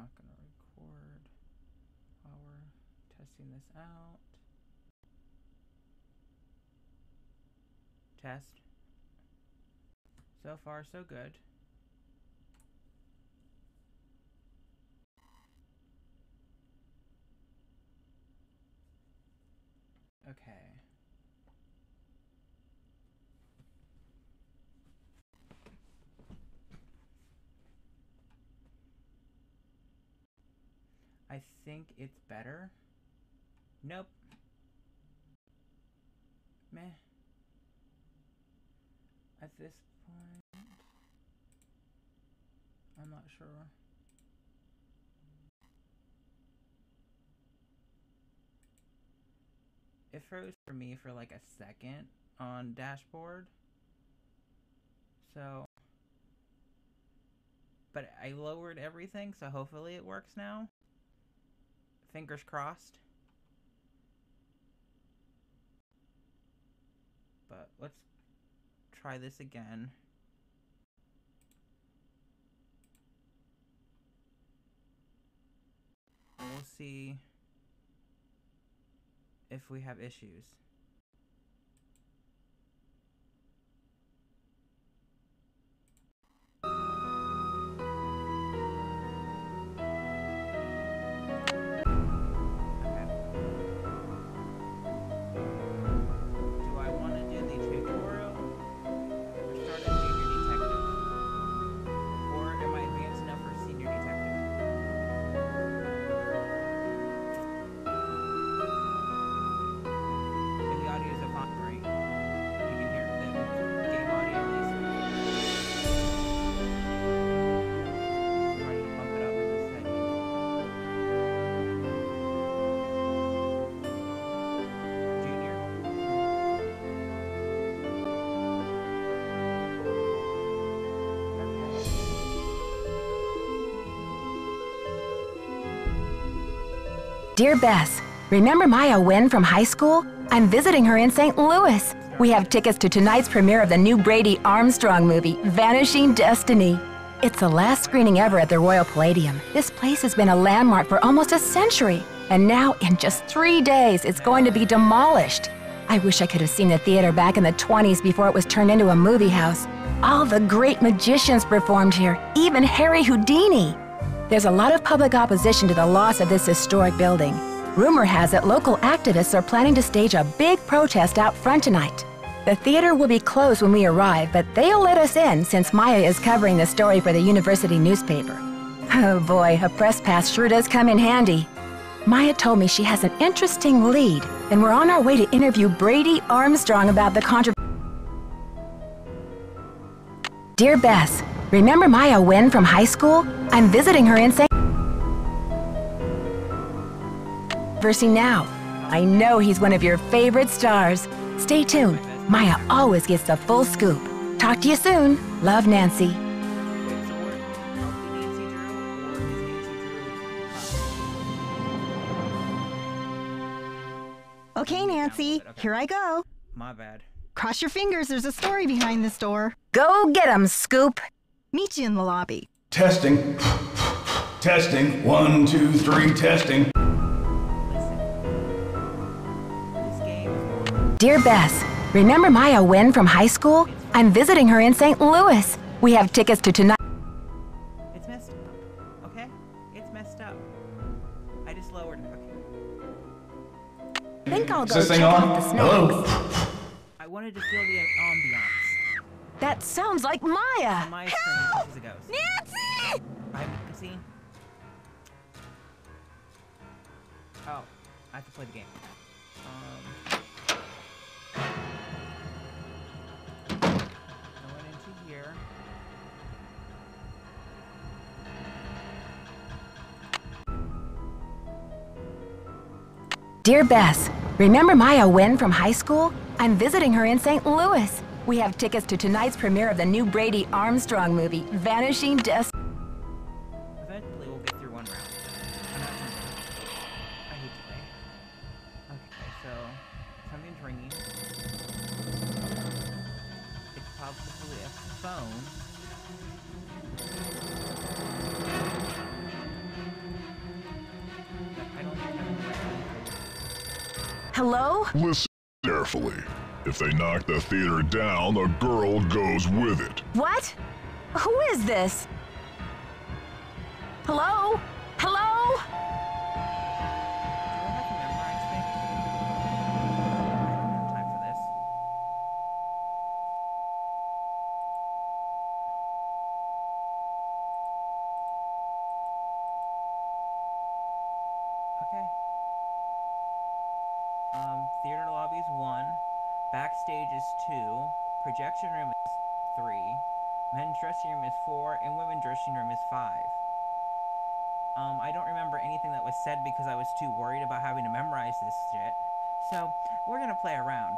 not gonna record while we're testing this out. Test. So far, so good. Okay. I think it's better. Nope. Meh. At this point, I'm not sure. It froze for me for like a second on dashboard. So, but I lowered everything, so hopefully it works now. Fingers crossed. But let's try this again. We'll see if we have issues. Dear Bess, remember Maya Wynn from high school? I'm visiting her in St. Louis. We have tickets to tonight's premiere of the new Brady Armstrong movie, Vanishing Destiny. It's the last screening ever at the Royal Palladium. This place has been a landmark for almost a century, and now in just 3 days, it's going to be demolished. I wish I could have seen the theater back in the 20s before it was turned into a movie house. All the great magicians performed here, even Harry Houdini. There's a lot of public opposition to the loss of this historic building. Rumor has it local activists are planning to stage a big protest out front tonight. The theater will be closed when we arrive, but they'll let us in since Maya is covering the story for the university newspaper. Oh boy, a press pass sure does come in handy. Maya told me she has an interesting lead, and we're on our way to interview Brady Armstrong about the controversy. Dear Bess, remember Maya Wynn from high school? I'm visiting her in St. now. I know he's one of your favorite stars. Stay tuned. Maya always gets the full scoop. Talk to you soon. Love, Nancy. Okay, Nancy, here I go. My bad. Cross your fingers, there's a story behind this door. Go get him, Scoop. Meet you in the lobby. Testing. Testing. 1, 2, 3, testing. Dear Bess, remember Maya Wynn from high school? I'm visiting her in St. Louis. We have tickets to tonight. It's messed up. Okay? It's messed up. I just lowered it. Okay. I think I'll go Is this check thing out on? the Hello? snacks. I wanted to feel the ambiance. That sounds like Maya. My screen, she's a ghost. Nancy! I see. Oh, I have to play the game. I went into here. Dear Bess, remember Maya Wynn from high school? I'm visiting her in St. Louis. We have tickets to tonight's premiere of the new Brady Armstrong movie, Vanishing Destiny. Eventually, we'll get through one round. I hate to play. Okay, so something's ringing. It's probably a phone. Hello? Listen carefully. If they knock the theater down, the girl goes with it. What? Who is this? Hello? Hello? Do I have to memorize things? I don't have time for this. Okay. Theater lobby is 1. Backstage is 2. Projection room is 3. Men's dressing room is 4. And women's dressing room is 5. I don't remember anything that was said because I was too worried about having to memorize this shit. So, we're gonna play around.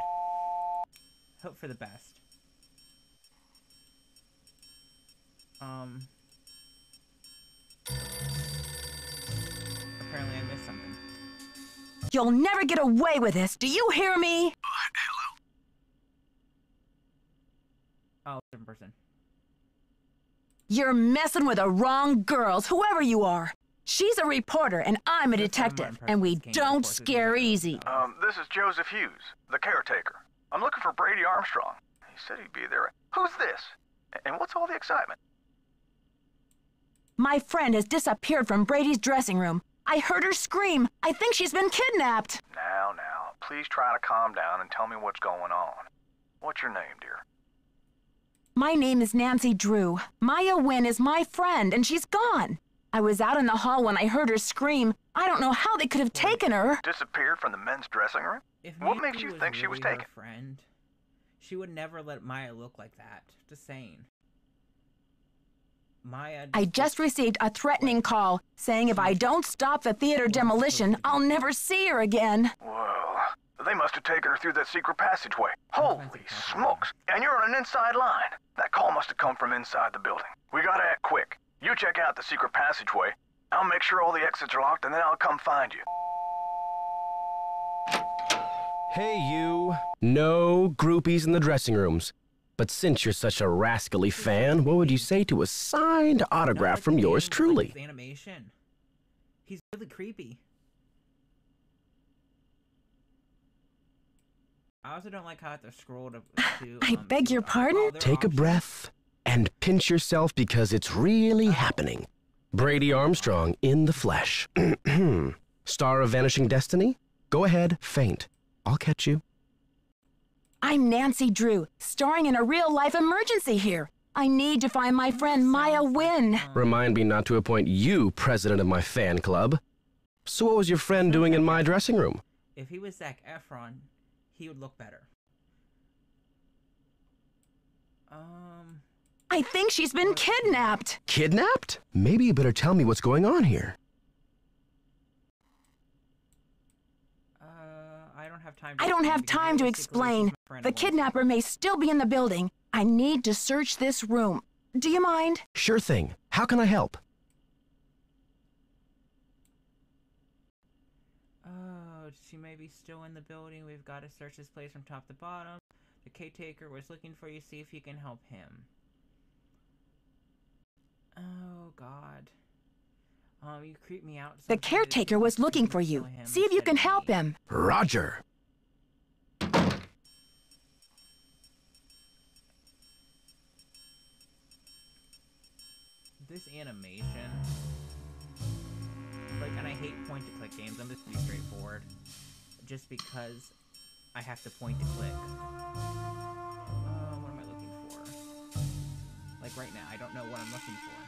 Hope for the best. Apparently I missed something. You'll never get away with this. Do you hear me? Oh, different person. You're messing with the wrong girls, whoever you are. She's a reporter and I'm a detective, and we don't scare easy. This is Joseph Hughes, the caretaker. I'm looking for Brady Armstrong. He said he'd be there. Who's this? And what's all the excitement? My friend has disappeared from Brady's dressing room. I heard her scream. I think she's been kidnapped. Now, please try to calm down and tell me what's going on. What's your name, dear? My name is Nancy Drew. Maya Wynn is my friend, and she's gone. I was out in the hall when I heard her scream. I don't know how they could have taken her. Disappeared from the men's dressing room? What makes you think she was taken? Friend, she would never let Maya look like that. Just saying. Maya. I just received a threatening call saying if I don't stop the theater demolition, I'll never see her again. Well, they must have taken her through that secret passageway. Holy smokes! And you're on an inside line. That call must have come from inside the building. We gotta act quick. You check out the secret passageway. I'll make sure all the exits are locked, and then I'll come find you. Hey, you. No groupies in the dressing rooms. But since you're such a rascally fan, what would you say to a signed autograph from yours truly? His animation. He's really creepy. I also don't like how I have to scroll to I beg your pardon? Take a breath and pinch yourself because it's really happening. Brady Armstrong in the flesh. Star of Vanishing Destiny? Go ahead, faint. I'll catch you. I'm Nancy Drew, starring in a real-life emergency here. I need to find my friend Maya Wynn. Remind me not to appoint you president of my fan club. So what was your friend doing in my dressing room? If he was Zac Efron, he would look better. I think she's been kidnapped. Kidnapped? Maybe you better tell me what's going on here. I don't have time to explain. The kidnapper may still be in the building. I need to search this room. Do you mind? Sure thing. How can I help? Oh, she may be still in the building. We've got to search this place from top to bottom. The caretaker was looking for you. See if you can help him. Oh, God. You creep me out. The caretaker was looking for you. See if you can help him. Roger. This animation, like, and I hate point-to-click games. I'm just pretty straightforward, just because I have to point to click. What am I looking for? Like right now, I don't know what I'm looking for.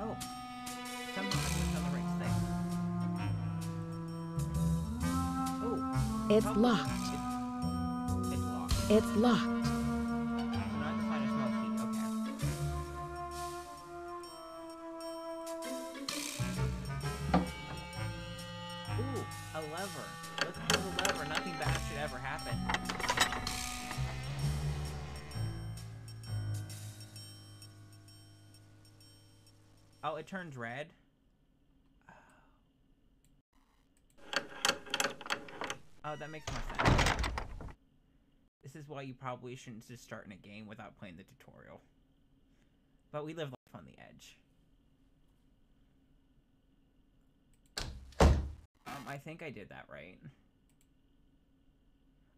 Oh, somehow I clicked on the right thing. Oh, It's locked. It's locked. Not to find a small key. Okay. Ooh, a lever. Let's pull the lever. Nothing bad should ever happen. Oh, it turns red. Oh, that makes more sense. This is why you probably shouldn't just start in a game without playing the tutorial. But we live life on the edge. I think I did that right.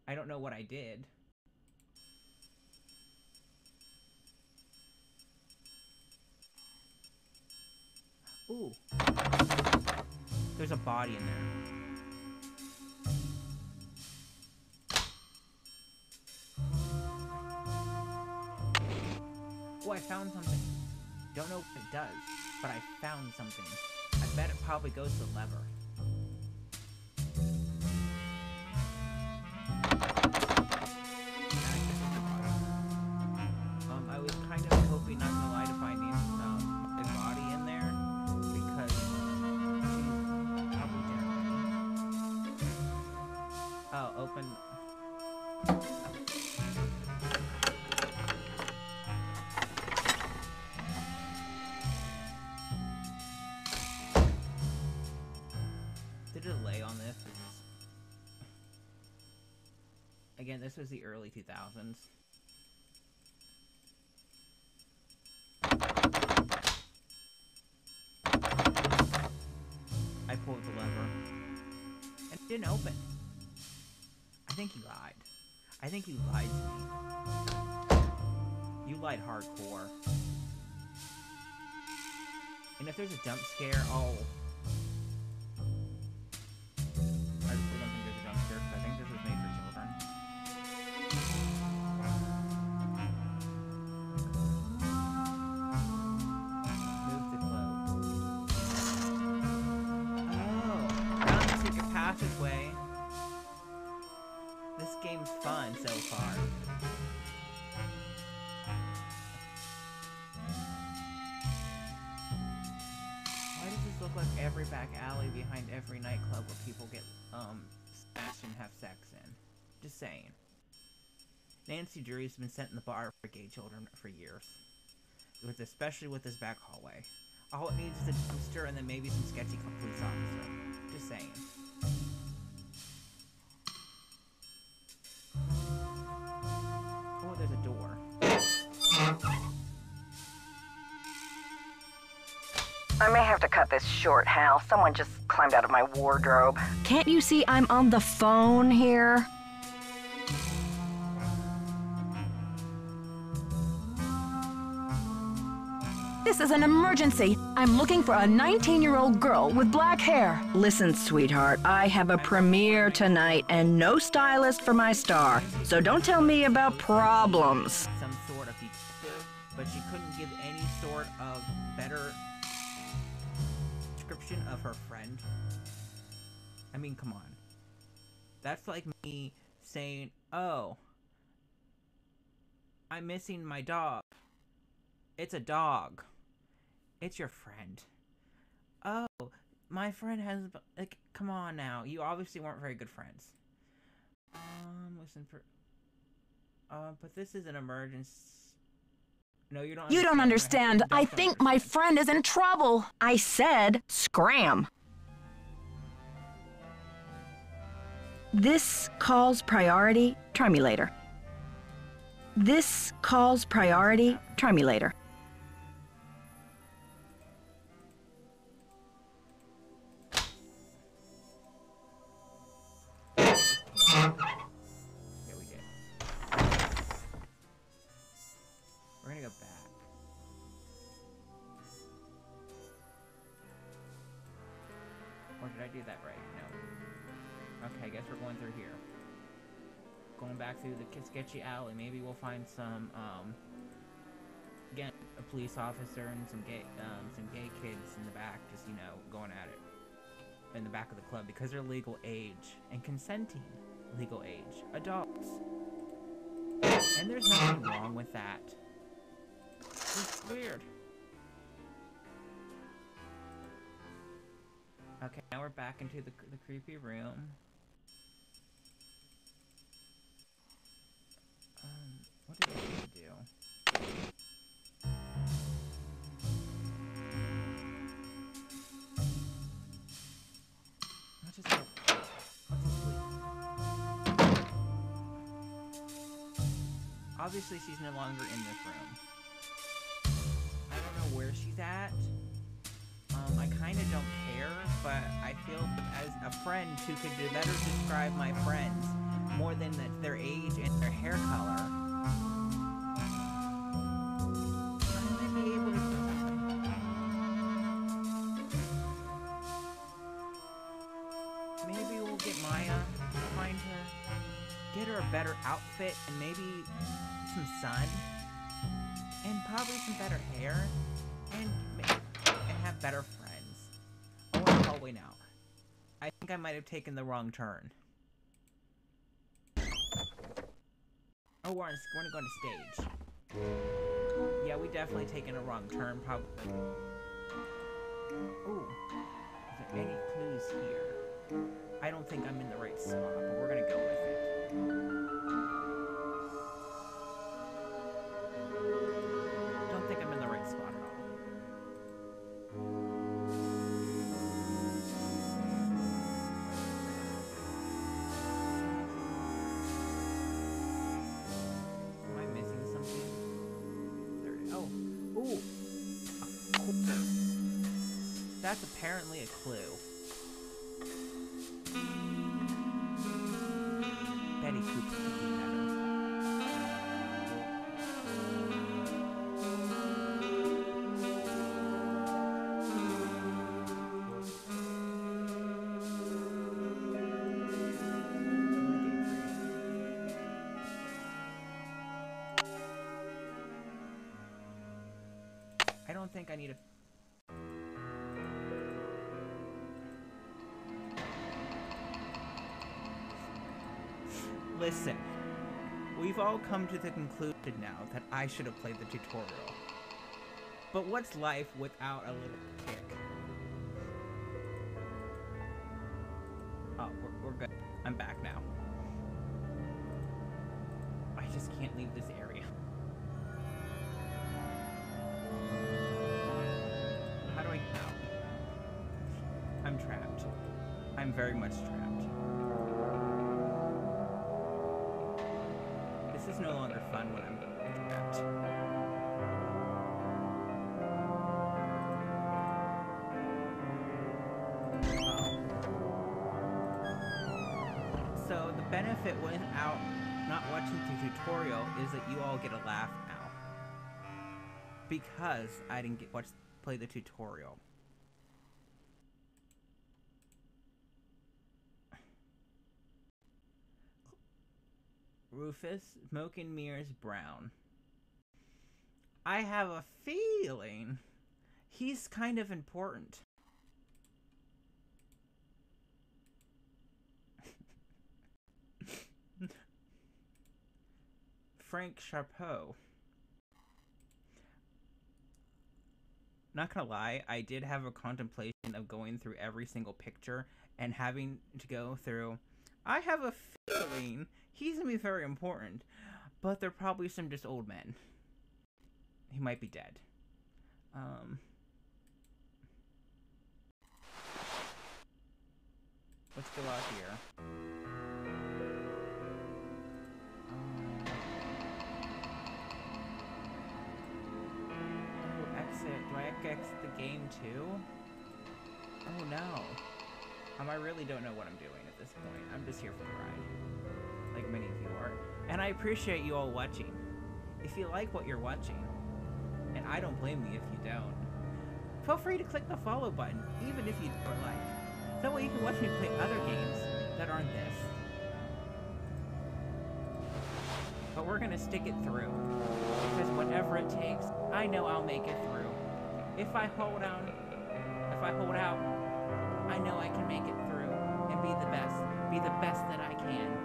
I don't know what I did. Ooh. There's a body in there. Oh, I found something. Don't know what it does, but I found something. I bet it probably goes to the lever. I was kind of hoping, not gonna lie, to find the body in there, because she's probably dead. Oh, open. The delay on this is... Again, this was the early 2000s. I pulled the lever. And it didn't open. I think he lied. I think you lied to me. You lied hardcore. And if there's a jump scare, oh... I really don't think there's a jump scare, because I think this was made for children. Move to close. Oh, found the secret passageway. This game's fun so far. Why does this look like every back alley behind every nightclub where people get, smashed and have sex in? Just saying. Nancy Drew's been sent in the bar for gay children for years. Especially with this back hallway. All it needs is a dumpster and then maybe some sketchy police officer. Just saying. Oh, there's a door. I may have to cut this short, Hal. Someone just climbed out of my wardrobe. Can't you see I'm on the phone here? This is an emergency. I'm looking for a 19-year-old girl with black hair. Listen, sweetheart, I have a premiere tonight and no stylist for my star, so don't tell me about problems. Some sort of detective, but she couldn't give any sort of better description of her friend. I mean, come on. That's like me saying, oh, I'm missing my dog. It's a dog. It's your friend. Oh, my friend has... Like, come on now. You obviously weren't very good friends. Listen for... but this is an emergency... No, you don't understand. You don't understand. I think my friend is in trouble. I said scram. This calls priority. Try me later. This calls priority. Try me later. Yeah, we did. We're gonna go back. Or did I do that right? No. Okay, I guess we're going through here. Going back through the sketchy alley. Maybe we'll find some, again, a police officer and some gay kids in the back, just, you know, going at it. In the back of the club, because they're legal age and consenting legal age adults, and there's nothing wrong with that. It's weird. Okay, now we're back into the creepy room. What did I need to do? Obviously, she's no longer in this room. I don't know where she's at. I kind of don't care, but I feel as a friend who could better describe my friends more than their age and their hair color. I might be able to do something. Maybe we'll get Maya, find her, get her a better outfit, and maybe some sun, and probably some better hair, and have better friends. Oh, in the hallway now. I think I might have taken the wrong turn. Oh, we're gonna go on stage. Yeah, we definitely taken a wrong turn, probably. Ooh, is there any clues here? I don't think I'm in the right spot, but we're gonna go with it. Don't think I'm in the right spot at all. Am I missing something? There. Oh, ooh. That's apparently a clue. Betty Cooper could be better. I don't think I need a... Listen, we've all come to the conclusion now that I should have played the tutorial. But what's life without a little kick? Oh, we're good. I'm back now. I just can't leave this area. How do I get out? I'm trapped. I'm very much trapped. This is no longer fun when I'm trapped. So the benefit without not watching the tutorial is that you all get a laugh now. Because I didn't play the tutorial. Rufus, Smoke and Mirrors Brown. I have a feeling he's kind of important. Frank Charpeau. Not gonna lie, I did have a contemplation of going through every single picture and having to go through. I have a feeling he's gonna be very important, but they're probably some just old men. He might be dead. Let's go out here. Oh, exit. Do I exit the game too? Oh no. I really don't know what I'm doing at this point. I'm just here for the ride. Like many of you are. And I appreciate you all watching. If you like what you're watching, and I don't blame you if you don't, feel free to click the follow button, even if you don't like. That way you can watch me play other games that aren't this. But we're gonna stick it through. Because whatever it takes, I know I'll make it through. If I hold out, I know I can make it through and be the best that I can.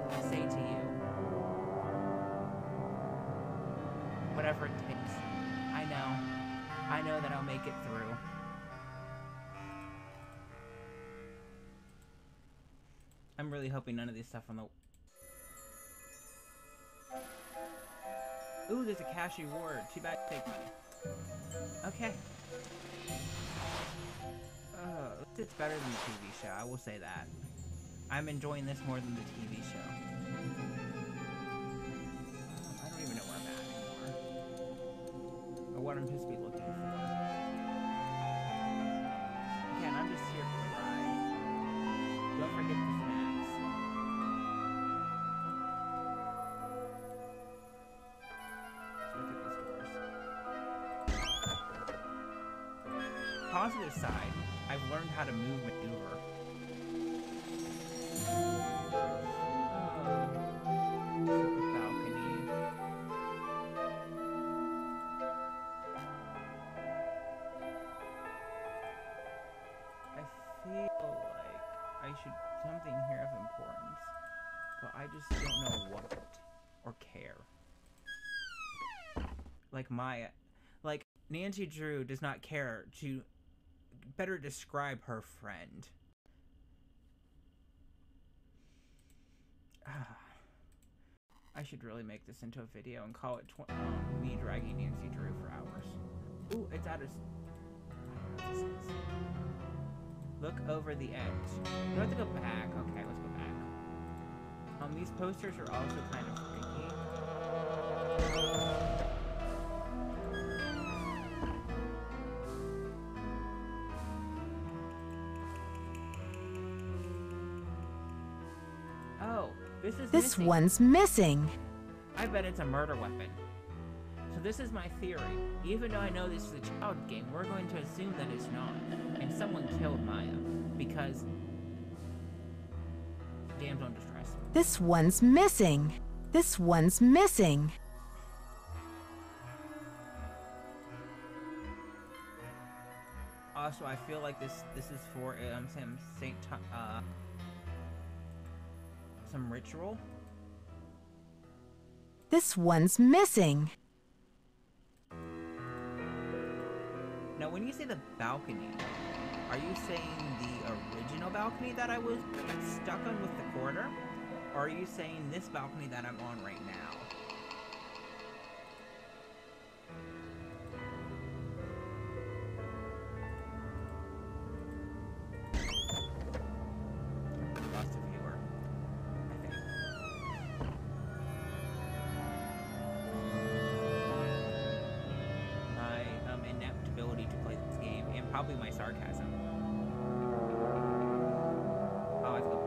I say to you, whatever it takes, I know that I'll make it through. I'm really hoping none of this stuff on the... Ooh, there's a cash reward. Too bad to take money. Okay. It's better than the TV show, I will say that. I'm enjoying this more than the TV show. I don't even know where I'm at anymore. Or what I'm supposed to be looking for. positive side, I've learned how to move maneuver. The balcony. I feel like I should something here of importance, but I just don't know what or care. Like Nancy Drew does not care to better describe her friend. I should really make this into a video and call it me dragging Nancy Drew for hours. Ooh, it's out of... Look over the edge. We have to go back. Okay, let's go back. These posters are also kind of freaky. Oh, this one's missing. I bet it's a murder weapon. So this is my theory. Even though I know this is a child game, we're going to assume that it's not. And someone killed Maya. Because... damsel in distress. This one's missing. This one's missing. Also, I feel like this is for some ritual. This one's missing. Now, when you say the balcony, are you saying the original balcony that I was stuck on with the corner? Or are you saying this balcony that I'm on right now? Lost a viewer, I think. My inept ability to play this game, and probably my sarcasm. Oh, I have to go.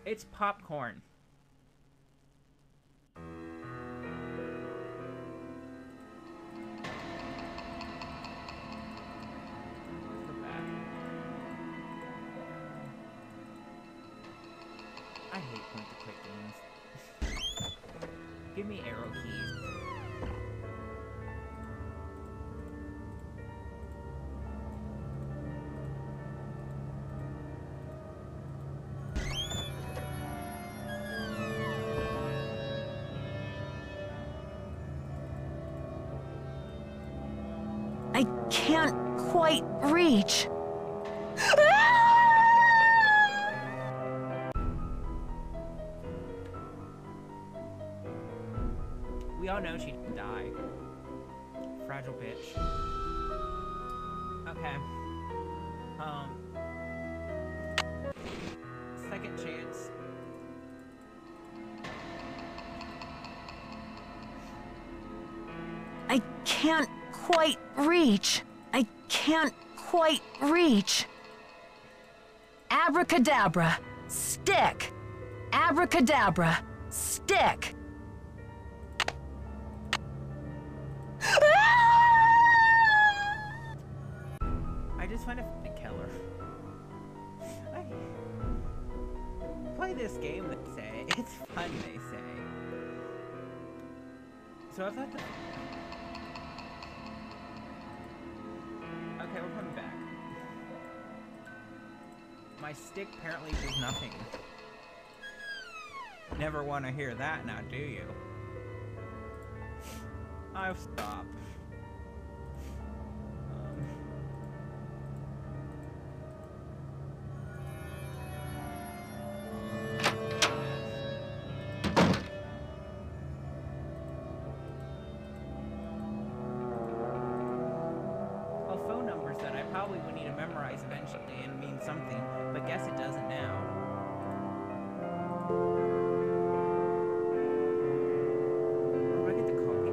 It's popcorn. Let's go back. I hate point-to-click games. Give me arrow keys. I can't quite reach. We all know she didn't die. Fragile bitch. Okay. Second chance. I can't quite reach. I can't quite reach. Abracadabra, stick. Abracadabra, stick. I just find it funny, Keller. Play this game, they say. It's fun, they say. So I've had to... Okay, we're coming back. My stick apparently does nothing. Never want to hear that now, do you? I'll stop. Phone numbers that I probably would need to memorize eventually and mean something, but guess it doesn't now. Where do I get the code?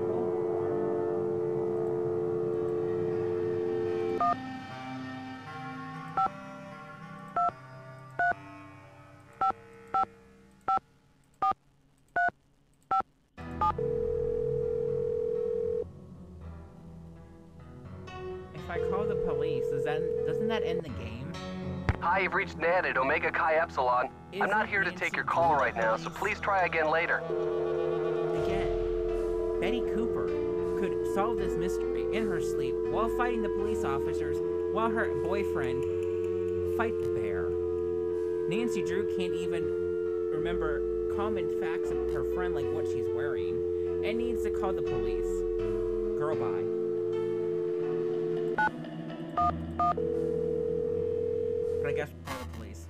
end the game? Hi, you've reached Nan at Omega Chi Epsilon. I'm not here to Nancy take your call Drew right now, so police? please try again later. Again, Betty Cooper could solve this mystery in her sleep while fighting the police officers while her boyfriend fight the bear. Nancy Drew can't even remember common facts of her friend like what she's wearing and needs to call the police. Girl, bye. But I guess we'll call the police.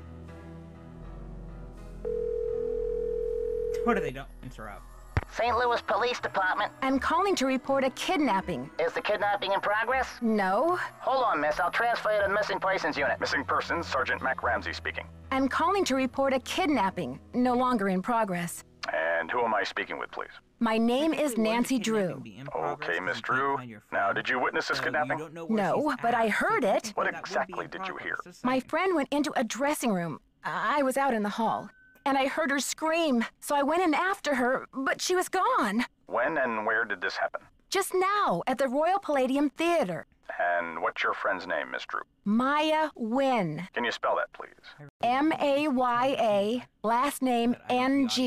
What if they don't interrupt? St. Louis Police Department. I'm calling to report a kidnapping. Is the kidnapping in progress? No. Hold on, miss. I'll transfer you to the Missing Persons Unit. Missing persons, Sergeant Mac Ramsey speaking. I'm calling to report a kidnapping. No longer in progress. And who am I speaking with, please? My name is Nancy Drew. Okay, Miss Drew. Now, did you witness this kidnapping? No, but I heard it. What exactly did you hear? My friend went into a dressing room. I was out in the hall. And I heard her scream, so I went in after her, but she was gone. When and where did this happen? Just now, at the Royal Palladium Theater. And what's your friend's name, Miss Drew? Maya Nguyen. Can you spell that, please? M-A-Y-A, last name N-G-U-Y-E-N.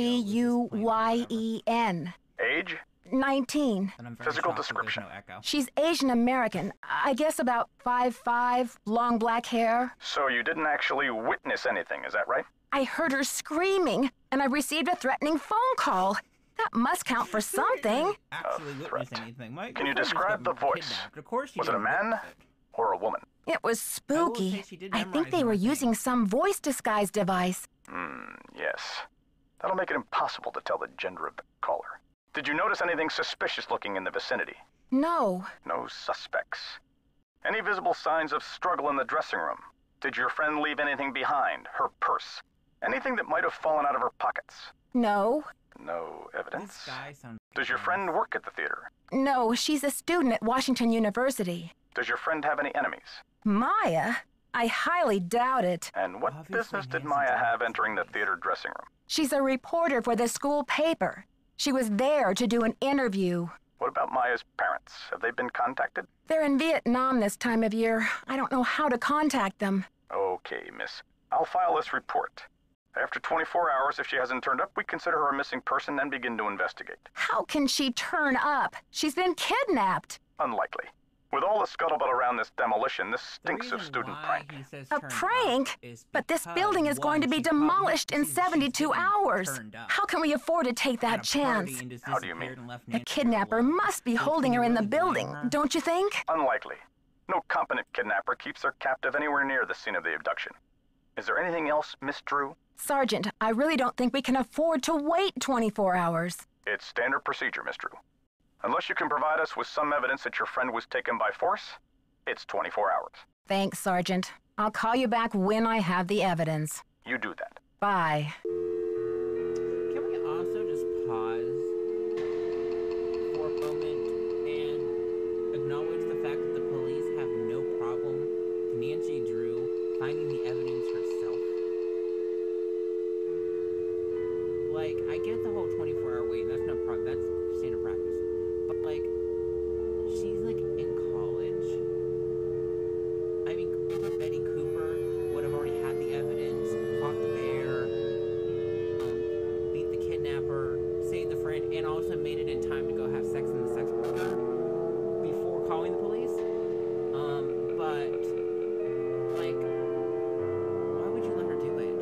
Age? 19. Physical description. She's Asian American. I guess about 5'5", long black hair. So you didn't actually witness anything, is that right? I heard her screaming, and I received a threatening phone call. That must count for something. Can you describe the voice? Was it a man or a woman? It was spooky. I think they were using some voice disguise device. Yes. That'll make it impossible to tell the gender of the caller. Did you notice anything suspicious looking in the vicinity? No. No suspects. Any visible signs of struggle in the dressing room? Did your friend leave anything behind? Her purse? Anything that might have fallen out of her pockets? No. No evidence? Does your friend work at the theater? No, she's a student at Washington University. Does your friend have any enemies? Maya? I highly doubt it. And what business did Maya have entering the theater dressing room? She's a reporter for the school paper. She was there to do an interview. What about Maya's parents? Have they been contacted? They're in Vietnam this time of year. I don't know how to contact them. Okay, miss. I'll file this report. After 24 hours, if she hasn't turned up, we consider her a missing person and begin to investigate. How can she turn up? She's been kidnapped. Unlikely. With all the scuttlebutt around this demolition, this stinks of student prank. A prank? But this building is going to be demolished in 72 hours. How can we afford to take that chance? How do you mean? The kidnapper must be holding her in the building, don't you think? Unlikely. No competent kidnapper keeps their captive anywhere near the scene of the abduction. Is there anything else, Miss Drew? Sergeant, I really don't think we can afford to wait 24 hours. It's standard procedure, Miss Drew. Unless you can provide us with some evidence that your friend was taken by force, it's 24 hours. Thanks, Sergeant. I'll call you back when I have the evidence. You do that. Bye. Can we also just pause for a moment and acknowledge the fact that the police have no problem Nancy Drew finding the evidence herself? Like, I get the whole 24-hour wait, that's no problem, that's standard practice. But, like, she's, like, in college. I mean, Betty Cooper would have already had the evidence, fought the bear, beat the kidnapper, saved the friend, and also made it in time to go have sex in the sex worker before calling the police. But, like, why would you let her do it?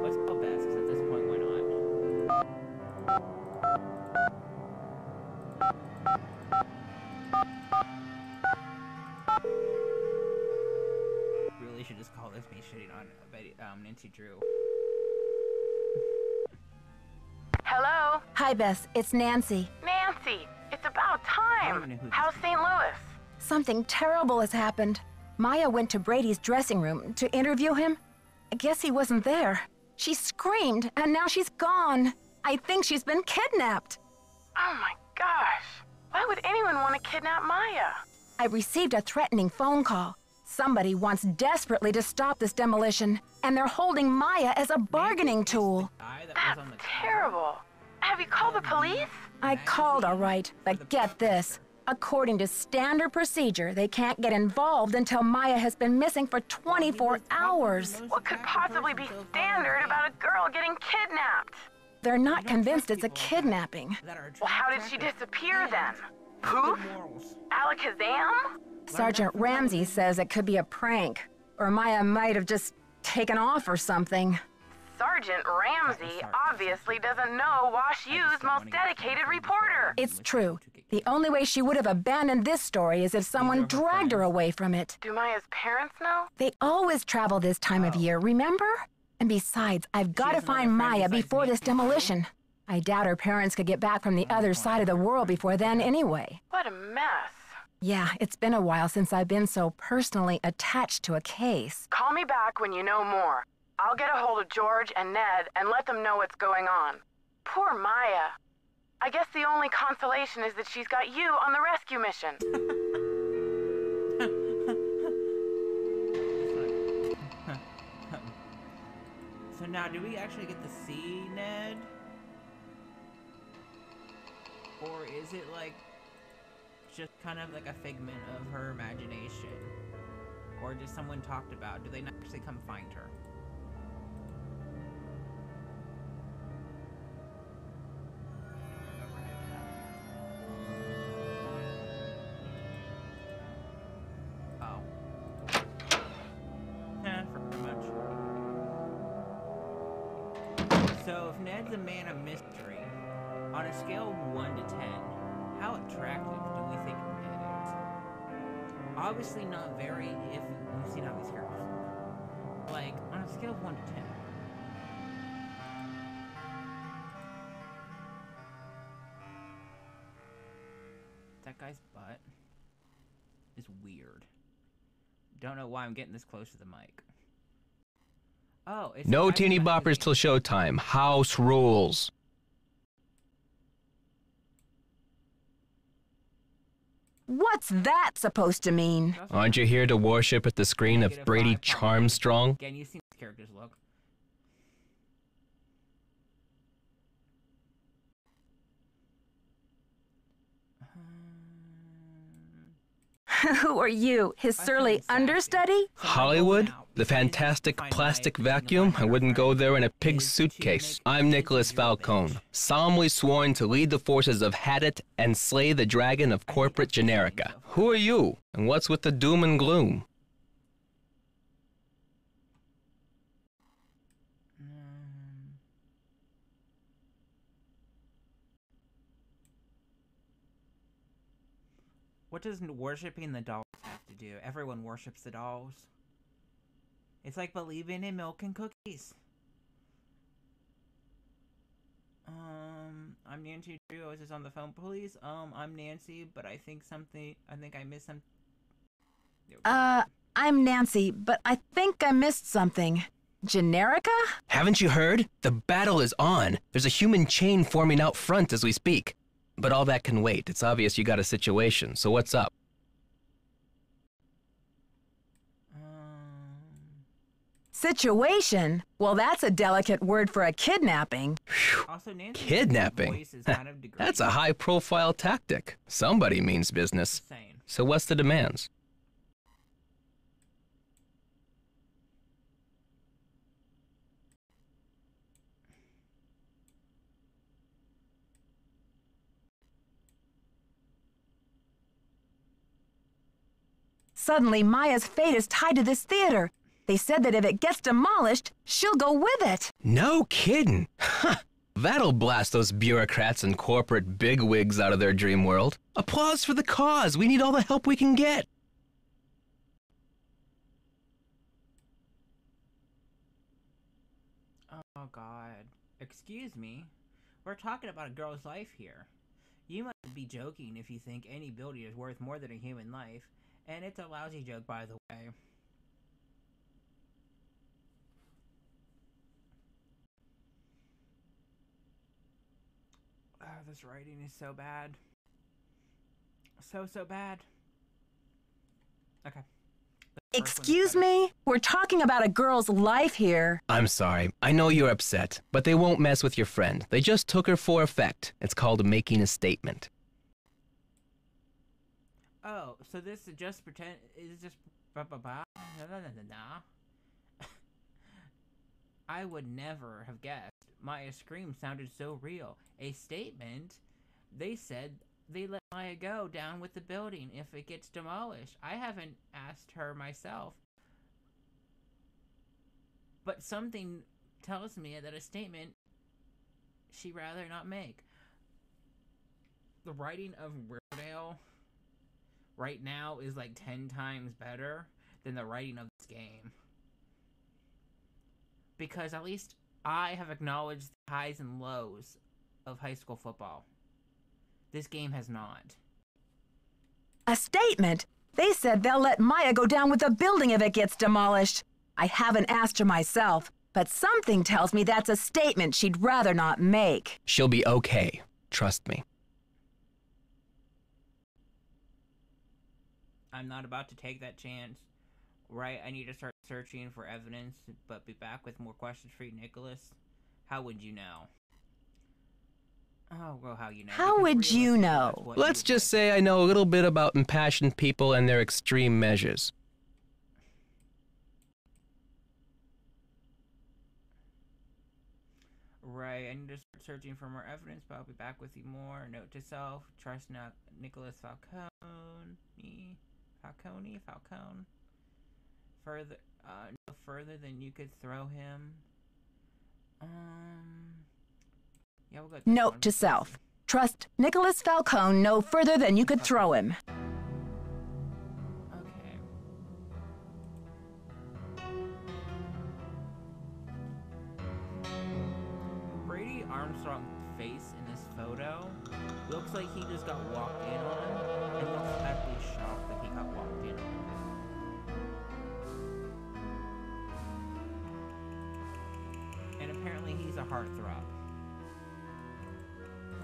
Let's go best, because at this point, why not? Really should just call this me shitting on Betty, Nancy Drew. Hello? Hi, Bess. It's Nancy. Nancy, it's about time. How's St. Louis? Something terrible has happened. Maya went to Brady's dressing room to interview him. I guess he wasn't there. She screamed, and now she's gone. I think she's been kidnapped. Oh my gosh. Why would anyone want to kidnap Maya? I received a threatening phone call. Somebody wants desperately to stop this demolition, and they're holding Maya as a bargaining tool. That's terrible. Have you called the police? I called, all right, but get this. According to standard procedure, they can't get involved until Maya has been missing for 24 hours. What could possibly be standard about a girl getting kidnapped? They're not convinced it's a kidnapping. Well, how did she disappear then? Poof? Alakazam? Sergeant Ramsey says it could be a prank, or Maya might have just taken off or something. Sergeant Ramsey obviously doesn't know Wash U's most dedicated reporter. It's true. The only way she would have abandoned this story is if someone dragged her away from it. Do Maya's parents know? They always travel this time of year, remember? And besides, I've got to find Maya before this demolition. I doubt her parents could get back from the other side of the world before then anyway. What a mess. Yeah, it's been a while since I've been so personally attached to a case. Call me back when you know more. I'll get a hold of George and Ned and let them know what's going on. Poor Maya. I guess the only consolation is that she's got you on the rescue mission. So now, do we actually get to see Ned? Or is it like just kind of like a figment of her imagination? Or just someone talked about? Do they not actually come find her? So, if Ned's a man of mystery, on a scale of 1 to 10, how attractive do we think Ned is? Obviously not very, if we've seen how these characters look. Like, on a scale of 1 to 10. That guy's butt is weird. Don't know why I'm getting this close to the mic. Oh, it's no teeny boppers till showtime. House rules. What's that supposed to mean? Aren't you here to worship at the screen of Brady Charmstrong? Again, you've seen these characters look. Who are you? His surly understudy? Hollywood? The fantastic plastic vacuum? I wouldn't go there in a pig's suitcase. I'm Nicholas Falcone, solemnly sworn to lead the forces of Hadit and slay the dragon of corporate generica. Who are you? And what's with the doom and gloom? What does worshipping the dolls have to do? Everyone worships the dolls. It's like believing in milk and cookies. I'm Nancy Drew. I was just on the phone, please. I'm Nancy, but I think I missed something. I'm Nancy, but I think I missed something. Generica? Haven't you heard? The battle is on. There's a human chain forming out front as we speak. But all that can wait. It's obvious you got a situation, so what's up? Situation? Well, that's a delicate word for a kidnapping. Also, Kidnapping? That's a high-profile tactic. Somebody means business. So what's the demands? Suddenly, Maya's fate is tied to this theater. They said that if it gets demolished, she'll go with it. No kidding. That'll blast those bureaucrats and corporate bigwigs out of their dream world. Applause for the cause. We need all the help we can get. Oh, God. Excuse me. We're talking about a girl's life here. You must be joking if you think any building is worth more than a human life. And it's a lousy joke, by the way. Oh, this writing is so bad. So bad. Okay. Excuse me? We're talking about a girl's life here. I'm sorry. I know you're upset, but they won't mess with your friend. They just took her for effect. It's called making a statement. Oh, so this is just pretend. Is just No. I would never have guessed. Maya's scream sounded so real. A statement? They said they let Maya go down with the building if it gets demolished. I haven't asked her myself. But something tells me that a statement she'd rather not make. The writing of Riverdale right now is like 10 times better than the writing of this game. Because at least I have acknowledged the highs and lows of high school football. This game has not. A statement? They said they'll let Maya go down with the building if it gets demolished. I haven't asked her myself, but something tells me that's a statement she'd rather not make. She'll be okay. Trust me. I'm not about to take that chance. Right, I need to start searching for evidence, but be back with more questions for you, Nicholas. How would you know? Oh, well, how you know? How would you know? Let's just say I know a little bit about impassioned people and their extreme measures. Right, I need to start searching for more evidence, but I'll be back with you more. Note to self, trust not Nicholas Falcone. Further, no further than you could throw him. Yeah, we'll go. Note to self, trust Nicholas Falcone no further than you could throw him. Okay. Brady Armstrong's face in this photo looks like he just got walked in on, and looks actually shocked that he got walked in on. And apparently he's a heartthrob.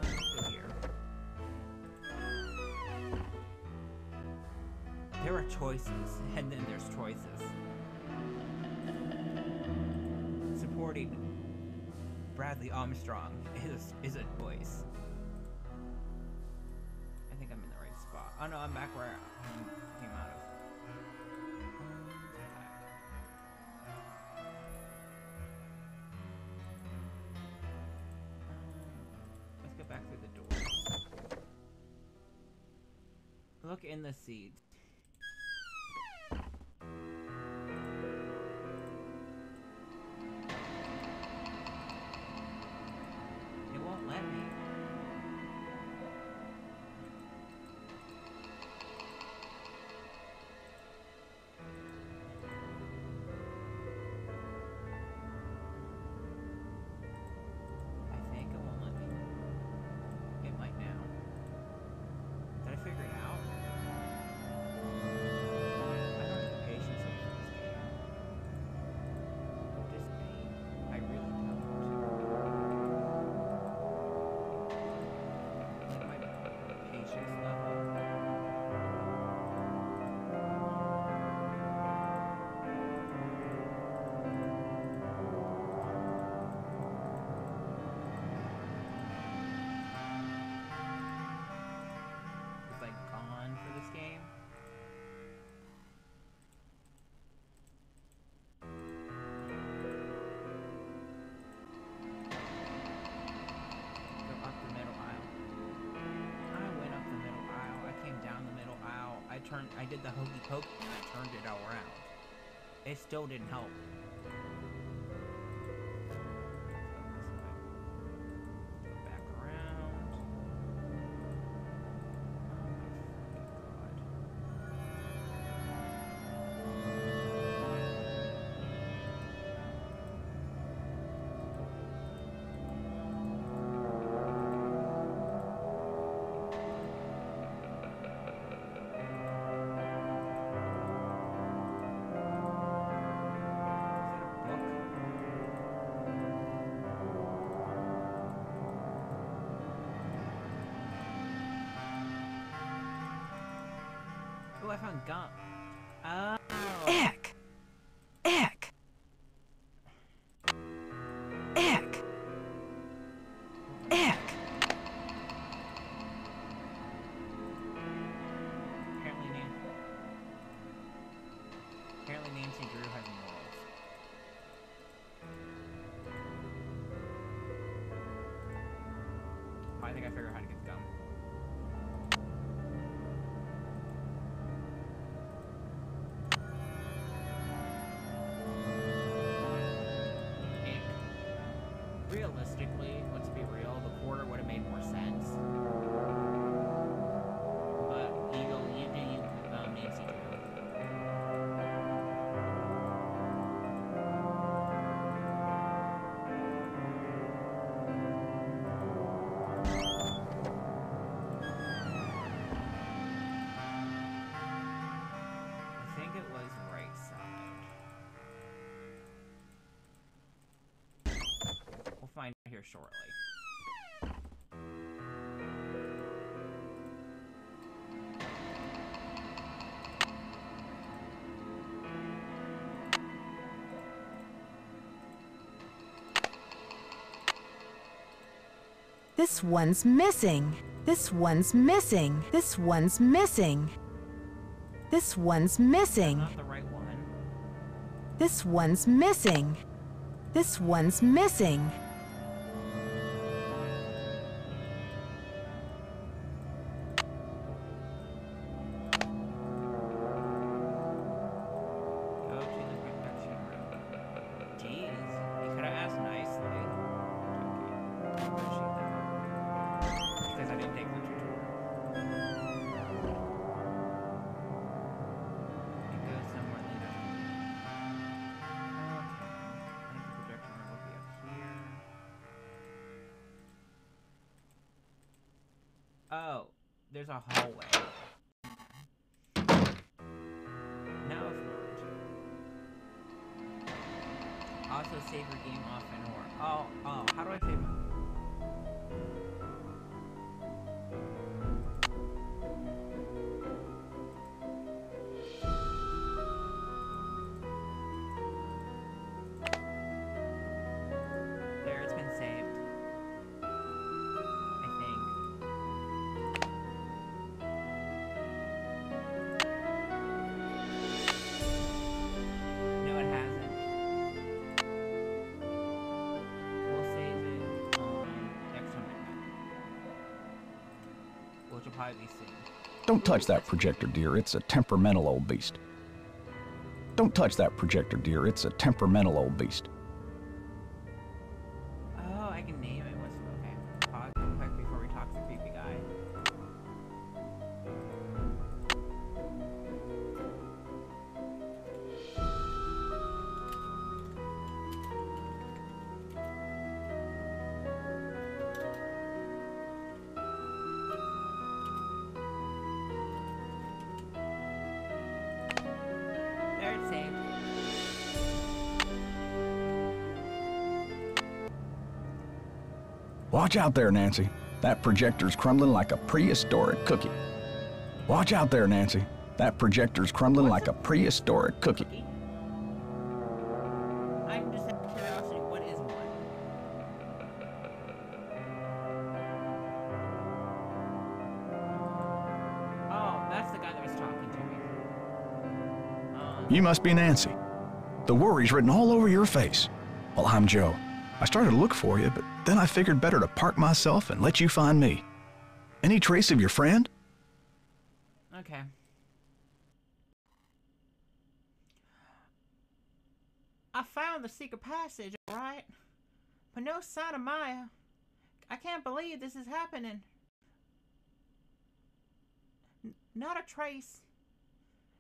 Let's go here. There are choices, and then there's choices. Supporting Bradley Armstrong is a choice. I think I'm in the right spot. Oh no, I'm back where I came out of. Let's go back through the door. Look in the seeds. It won't let me. I think it won't let me. It might now. Did I figure it out? I don't have the patience of this game. Just me. I really don't. Like my patience level. It's like gone for this game. Go up the middle aisle. I went up the middle aisle. I came down the middle aisle. I did the hokey pokey and I turned it all around. It still didn't help. Go back around. Oh, I found gum. Oh. Ick. Ick. Ick. Ick. Apparently think I figured out how to get the gum. Realistically, let's be real, the quarter would have made more sense. But Eagle, you do you, Nancy too. I think it was right side. We'll find out here shortly. This one's missing. This one's missing. This one's missing. This one's missing. Not the right one. This one's missing. This one's missing. Go to the protection room. Jeez, you could have asked nicely. Okay. Where is she? Because I didn't take the tutorial. It goes somewhere later. Okay. I think the projection room will be up here. Oh, there's a hallway. Now I've learned. Also save your game off and or. Oh, how do I save it? There, it's been saved. I think. No, it hasn't. We'll save it next time. Which will probably be soon. Don't touch that projector, dear. It's a temperamental old beast. Don't touch that projector, dear. It's a temperamental old beast. Oh, I can name it. What's okay? Pause real quick before we talk to the creepy guy. There, it's saved. Watch out there, Nancy. That projector's crumbling like a prehistoric cookie. Watch out there, Nancy. That projector's crumbling like a prehistoric cookie. I'm just out of curiosity, what is one? Oh, that's the guy that was talking to me. You must be Nancy. The worry's written all over your face. Well, I'm Joe. I started to look for you, but then I figured better to park myself and let you find me. Any trace of your friend? Okay. I found the secret passage, alright? But no sign of Maya. I can't believe this is happening. Not a trace.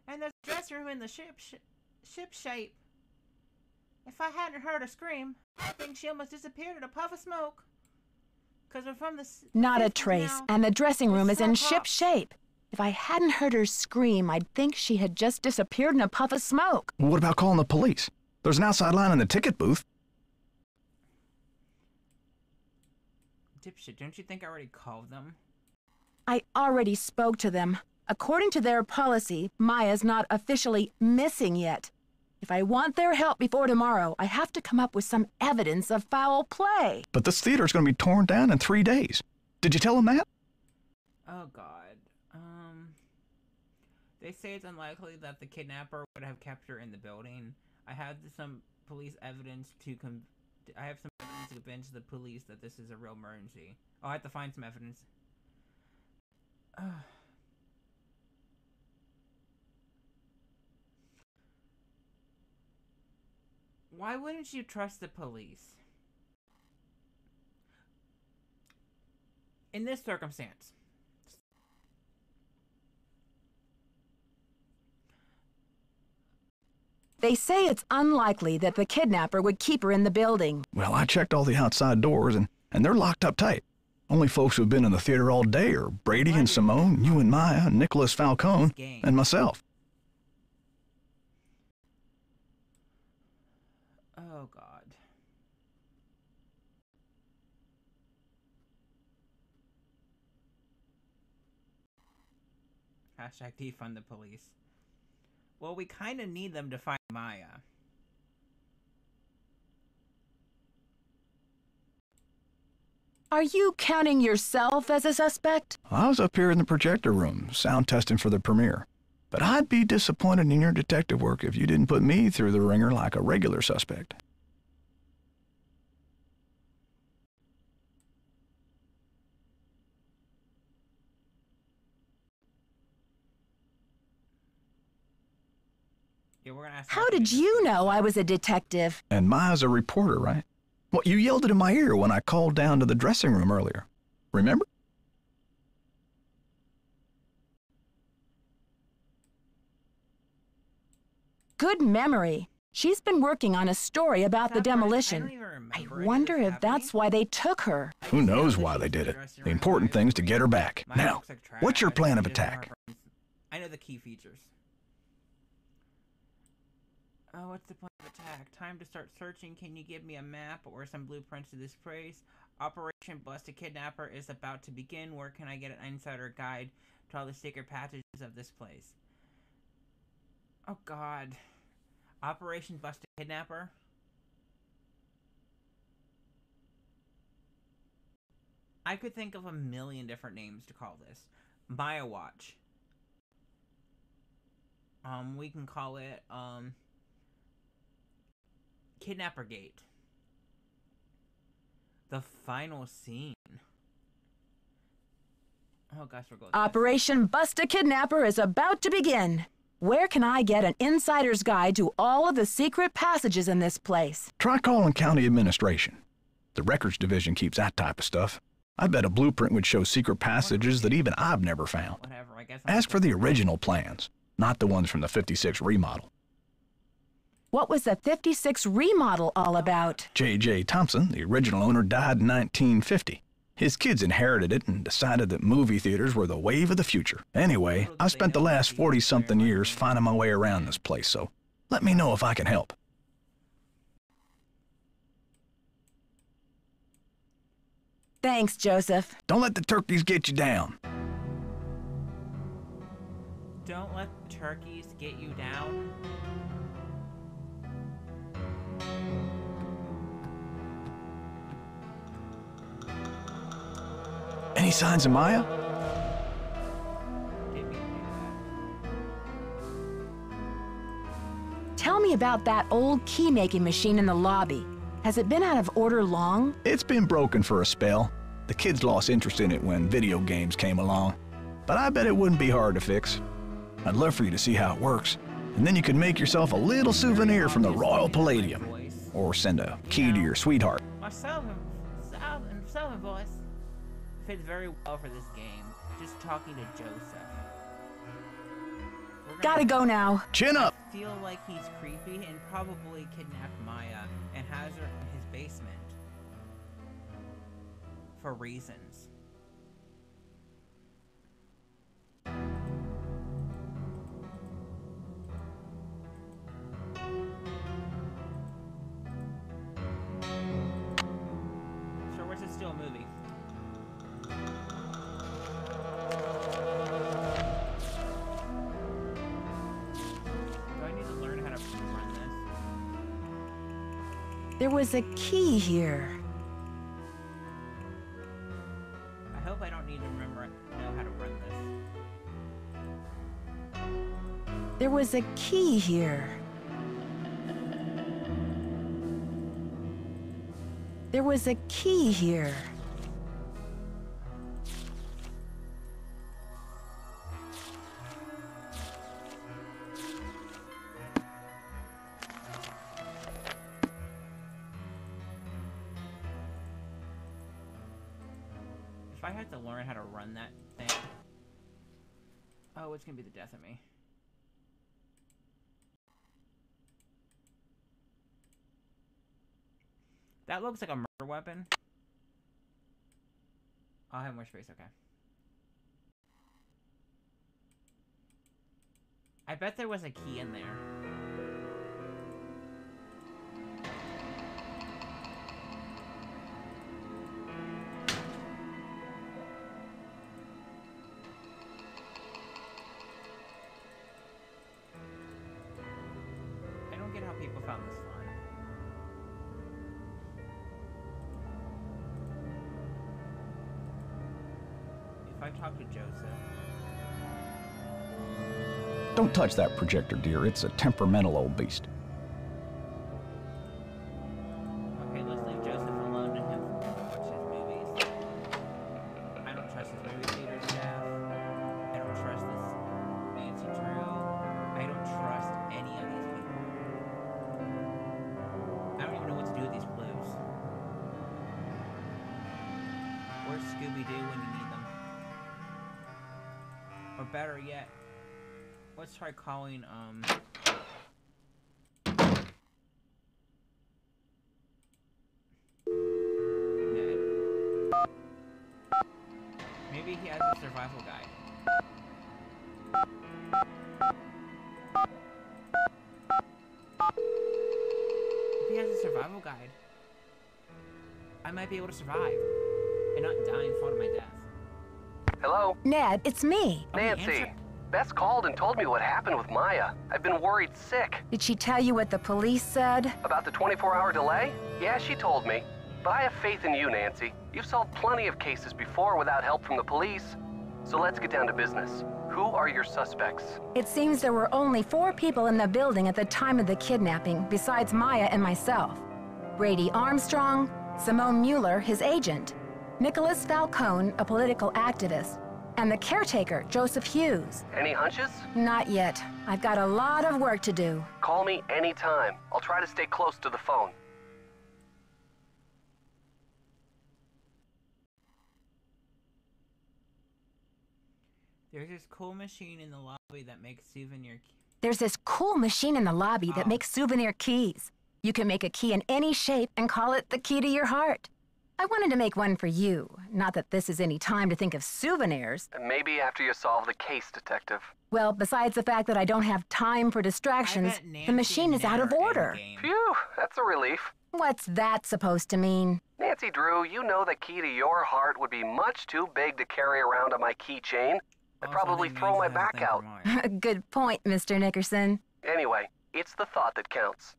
And there's a dressing room in the ship shape. If I hadn't heard her scream, I think she almost disappeared in a puff of smoke. Cause we're from the Not a 50s trace, now. and the dressing room is in It's so ship hot. shape. If I hadn't heard her scream, I'd think she had just disappeared in a puff of smoke. Well, what about calling the police? There's an outside line in the ticket booth. Dipshit, don't you think I already called them? I already spoke to them. According to their policy, Maya's not officially missing yet. If I want their help before tomorrow, I have to come up with some evidence of foul play. But this theater's going to be torn down in 3 days. Did you tell them that? Oh god. They say it's unlikely that the kidnapper would have kept her in the building. I had some police evidence to I have some evidence to convince the police that this is a real emergency. Oh, I have to find some evidence. Why wouldn't you trust the police? In this circumstance. They say it's unlikely that the kidnapper would keep her in the building. Well, I checked all the outside doors, and they're locked up tight. Only folks who've been in the theater all day are Brady and Simone, you and Maya, Nicholas Falcone, and myself. Oh, God. Hashtag defund the police. Well, we kind of need them to find Maya. Are you counting yourself as a suspect? I was up here in the projector room, sound testing for the premiere. But I'd be disappointed in your detective work if you didn't put me through the ringer like a regular suspect. Yeah, we're gonna ask How did you know I was a detective? And Maya's a reporter, right? Well, you yelled it in my ear when I called down to the dressing room earlier. Remember? Good memory. She's been working on a story about the demolition. I wonder if that's why they took her. Who knows why they did it? The important thing is to get her back. Now, what's your plan of attack? I know the key features. Oh, what's the plan of attack? Time to start searching. Can you give me a map or some blueprints to this place? Operation Bust a Kidnapper is about to begin. Where can I get an insider guide to all the secret passages of this place? Oh, God. Operation Bust a Kidnapper? I could think of a million different names to call this. Maya Watch. We can call it, Kidnapper Gate. The final scene. Oh gosh, we're going. Operation Bust a Kidnapper is about to begin. Where can I get an insider's guide to all of the secret passages in this place? Try calling county administration. The records division keeps that type of stuff. I bet a blueprint would show secret passages that even I've never found. Whatever, I guess. Ask for the original plans, not the ones from the 56 remodel. What was the 56 remodel all about? J.J. Thompson, the original owner, died in 1950. His kids inherited it and decided that movie theaters were the wave of the future. Anyway, I've spent the last 40-something years finding my way around this place, so let me know if I can help. Thanks, Joseph. Don't let the turkeys get you down. Don't let the turkeys get you down. Any signs of Maya? Tell me about that old key-making machine in the lobby. Has it been out of order long? It's been broken for a spell. The kids lost interest in it when video games came along. But I bet it wouldn't be hard to fix. I'd love for you to see how it works. And then you could make yourself a little souvenir from the Royal Palladium. Or send a key to your sweetheart. My Southern voice fits very well for this game. Just talking to Joseph. Gotta go now. Chin up! I feel like he's creepy and probably kidnapped Maya and has her in his basement. For reasons. So where's it still a movie? There was a key here. I hope I don't need to know how to run this. There was a key here. There was a key here. If I had to learn how to run that thing... Oh, it's gonna be the death of me. That looks like a murder weapon. I'll have more space, okay. I bet there was a key in there. I don't get how people found this fun. If I talk to Joseph... Don't touch that projector, dear. It's a temperamental old beast. Okay, let's leave Joseph alone and him watch his movies. I don't trust his movie theater staff. I don't trust this Nancy Drew. I don't trust any of these people. I don't even know what to do with these blues. Where's Scooby-Doo when you need them? Or better yet, let's try calling, Ned. Maybe he has a survival guide. If he has a survival guide, I might be able to survive and not die in front of my death. Hello? Ned, it's me. Nancy. Bess called and told me what happened with Maya. I've been worried sick. Did she tell you what the police said? About the 24-hour delay? Yeah, she told me. But I have faith in you, Nancy. You've solved plenty of cases before without help from the police. So let's get down to business. Who are your suspects? It seems there were only 4 people in the building at the time of the kidnapping, besides Maya and myself. Brady Armstrong, Simone Mueller, his agent, Nicholas Falcone, a political activist, and the caretaker, Joseph Hughes. Any hunches? Not yet. I've got a lot of work to do. Call me anytime. I'll try to stay close to the phone. There's this cool machine in the lobby that makes souvenir keys. There's this cool machine in the lobby that makes souvenir keys. You can make a key in any shape and call it the key to your heart. I wanted to make one for you. Not that this is any time to think of souvenirs. Maybe after you solve the case, Detective. Well, besides the fact that I don't have time for distractions, the machine is out of order. Phew, that's a relief. What's that supposed to mean? Nancy Drew, you know the key to your heart would be much too big to carry around on my keychain. I'd probably throw my back out. Good point, Mr. Nickerson. Anyway, it's the thought that counts.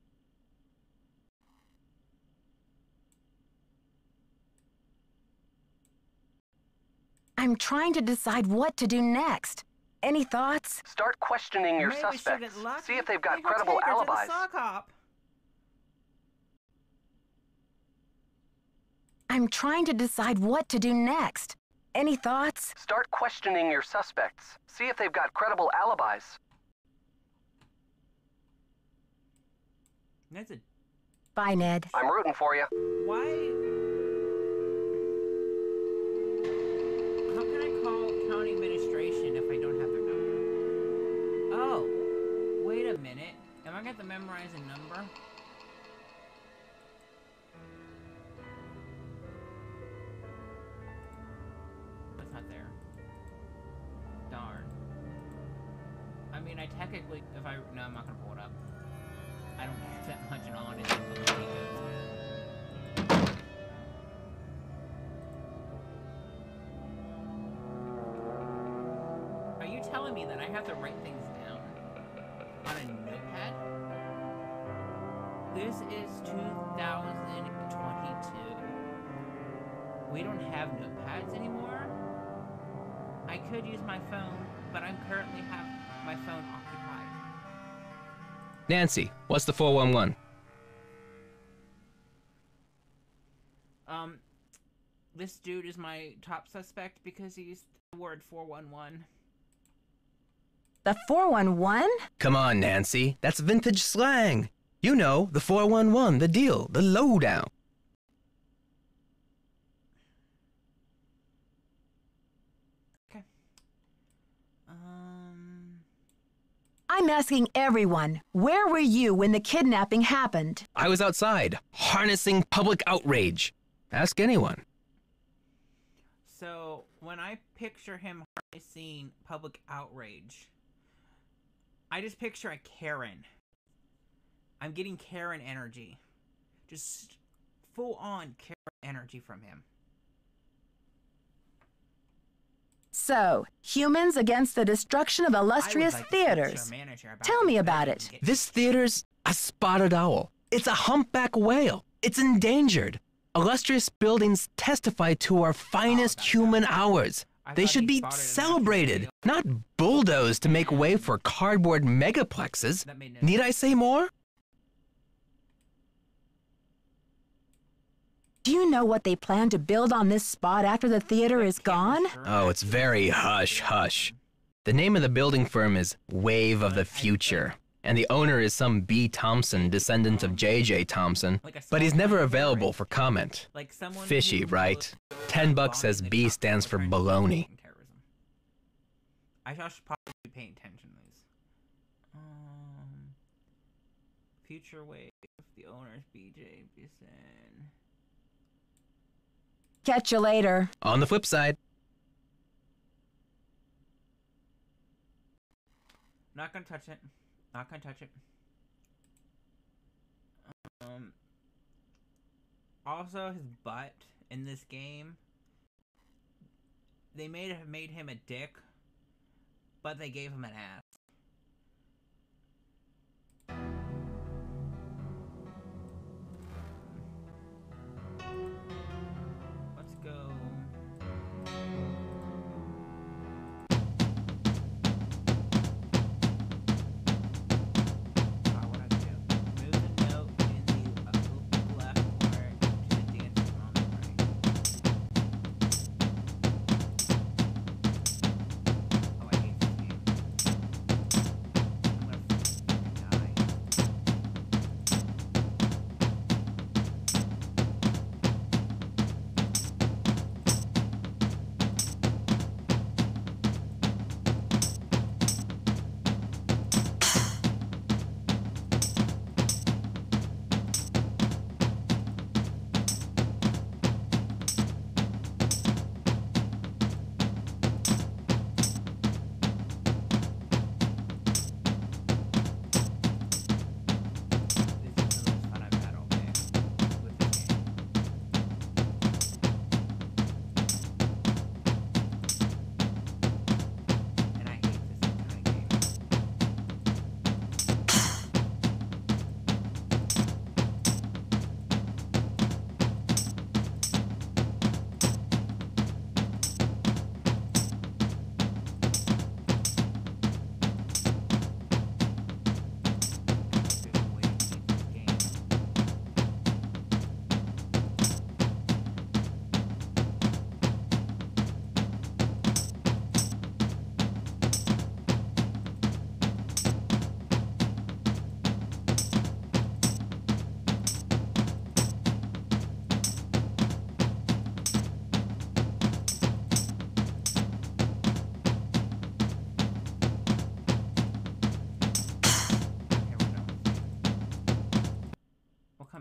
I'm trying to decide what to do next. Any thoughts? Start questioning your suspects. See if they've got credible alibis. I'm trying to decide what to do next. Any thoughts? Start questioning your suspects. See if they've got credible alibis. That's a... Bye, Ned. I'm rooting for you. Why? How can I call county administration if I don't have their number? Oh, wait a minute. Am I going to memorize a number? That's not there. Darn. I mean, I technically, if I... No, I'm not going to pull it up. I don't care that much on it. Are you telling me that I have to write things down on a notepad? This is 2022. We don't have notepads anymore? I could use my phone, but I currently have my phone occupied. Nancy, what's the 411? This dude is my top suspect because he used the word 411. The 411? Come on, Nancy. That's vintage slang. You know, the 411, the deal, the lowdown. Okay. I'm asking everyone, where were you when the kidnapping happened? I was outside, harnessing public outrage. Ask anyone. So, when I picture him harnessing public outrage, I just picture a Karen. I'm getting Karen energy. Just full-on Karen energy from him. So, humans against the destruction of illustrious theaters. Tell me about it. This theater's a spotted owl. It's a humpback whale. It's endangered. Illustrious buildings testify to our finest human hours. They should be celebrated, not bulldozed to make way for cardboard megaplexes. Need I say more? Do you know what they plan to build on this spot after the theater is gone? Oh, it's very hush-hush. The name of the building firm is Wave of the Future, and the owner is some B. Thompson, descendant of J.J. Thompson, but he's never available for comment. Fishy, right? $10 says B stands for baloney. I should probably be paying attention to these. Future Wave, the owner's B.J. Bison. Catch you later. On the flip side. Not gonna touch it. Not gonna touch it. Also, his butt in this game. They may have made him a dick, but they gave him an ass. Let's go.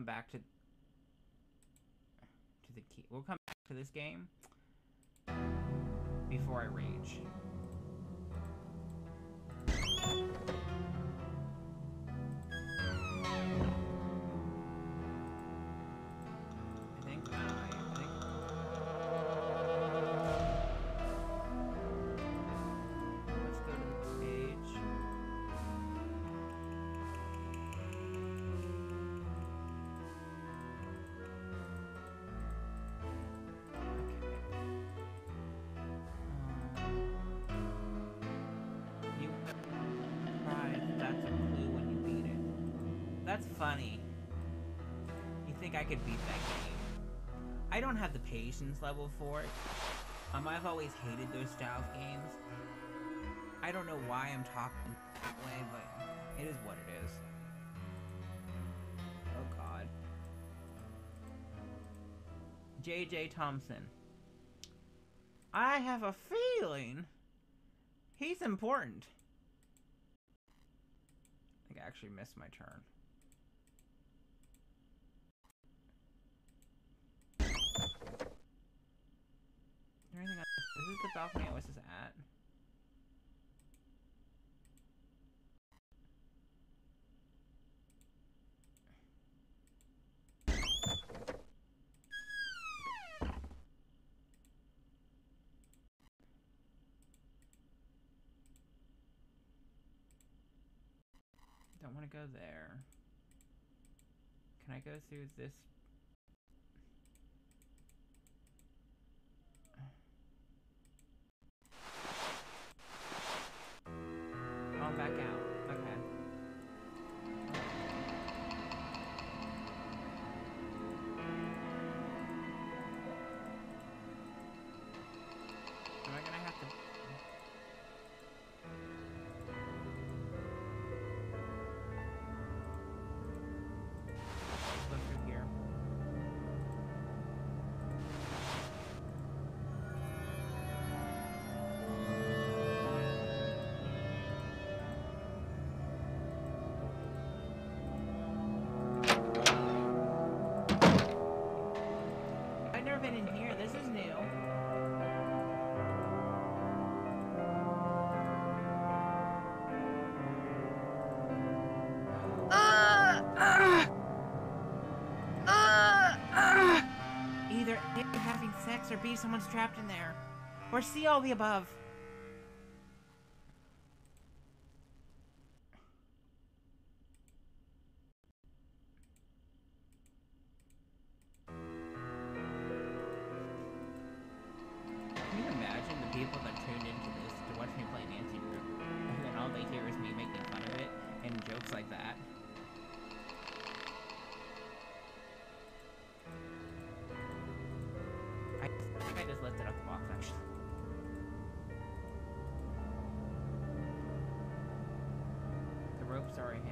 Back to the key. We'll come back to this game before I rage. That's funny. You think I could beat that game? I don't have the patience level for it. I've always hated those style of games. I don't know why I'm talking that way, but it is what it is. Oh god. J.J. Thompson. I have a feeling he's important. I think I actually missed my turn. Is there anything else? Is this the balcony I was just at? Don't want to go there. Can I go through this? Oh, I'm back out. Okay. Am I gonna have to? Go through here. I've never been in here. This is new. Either A, having sex, or B, someone's trapped in there. Or C, all the above. Can you imagine the people that tuned into this to watch me play Nancy Drew, and then all they hear is me making fun of it and jokes like that? I think I just lifted up the box, actually. The ropes are a hint.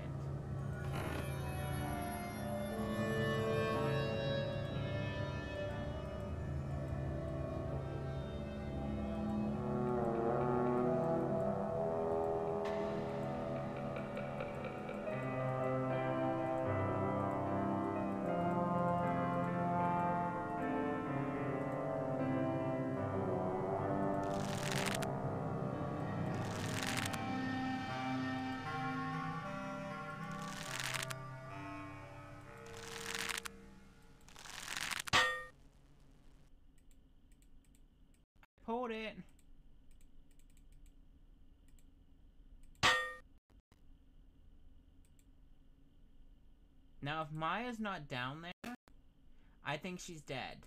Pulled it. Now, if Maya's not down there, I think she's dead.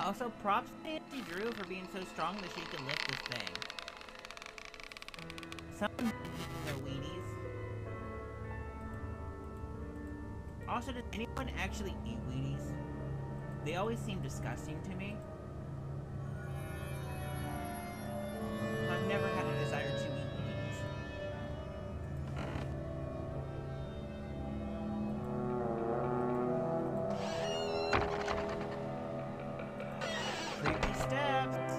Also, props to Nancy Drew for being so strong that she can lift this thing. Some are Wheaties. Also, does anyone actually eat Wheaties? They always seem disgusting to me. I've never had a desire to eat Wheaties. Creepy steps.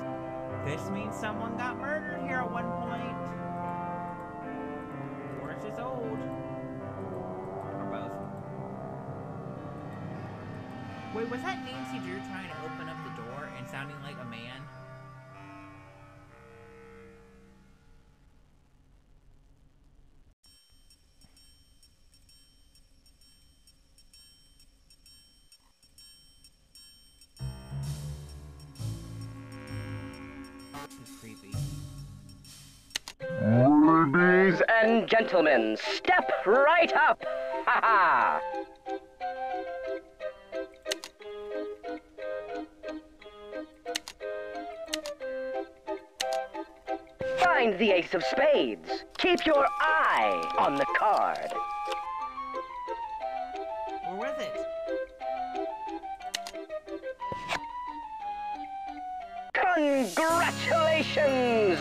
This means someone got murdered here at one point. Or it's just old. Or both. Wait, was that Nancy Drew trying to open up the door and sounding like a man? This is creepy. Ladies and gentlemen, step right up! Ha ha! Find the ace of spades. Keep your eye on the card. Or was it? Congratulations!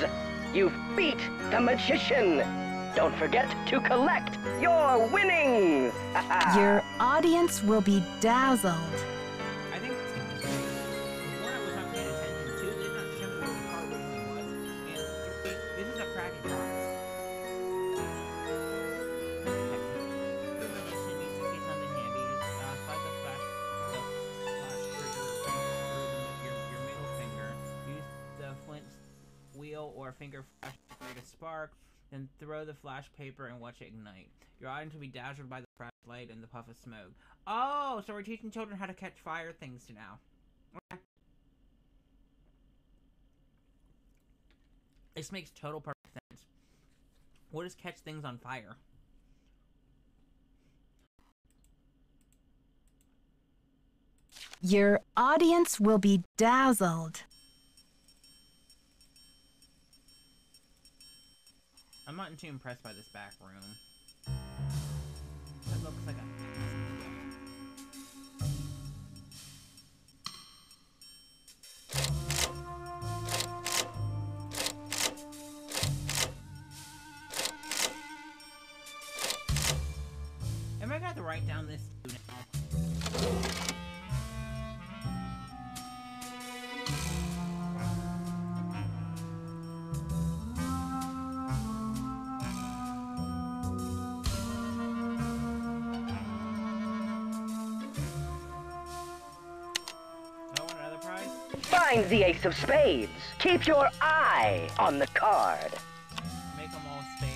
You've beat the magician. Don't forget to collect your winnings. Your audience will be dazzled. I think one, I was not paying attention. Two, they did not show me where the card originally was. And three, this is a crack in cards. Should be something handy. Slide the flash trigger through your middle finger. Use the flint wheel or finger flash to create a spark. Then throw the flash paper and watch it ignite. Your audience will be dazzled by the flashlight and the puff of smoke. Oh, so we're teaching children how to catch fire things now. Okay. This makes total perfect sense. What does catch things on fire? Your audience will be dazzled. I'm not too impressed by this back room. It looks like a... Am I gonna have to write down this now? Find the ace of spades. Keep your eye on the card. Make them all spades.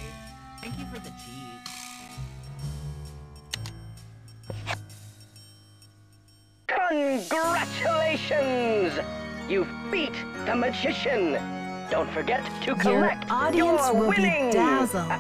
Thank you for the cheese. Congratulations! You've beat the magician. Don't forget to collect your audience will winnings. Be dazzled.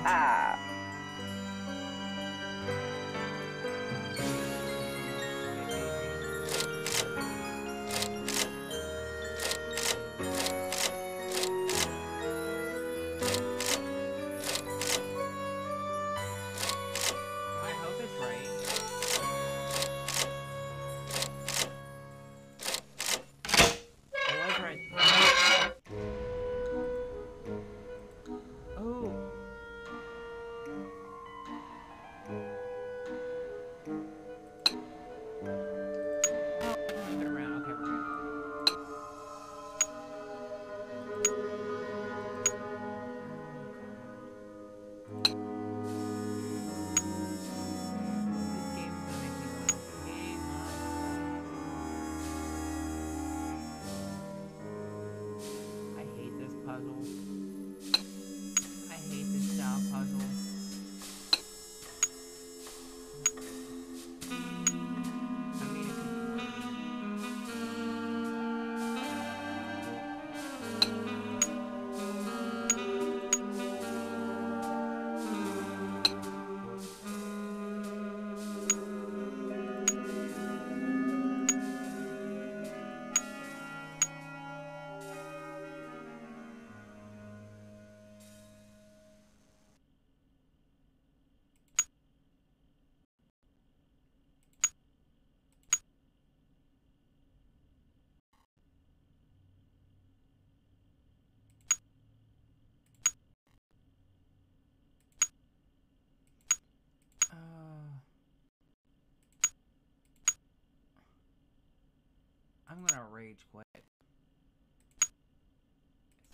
I'm gonna rage quit.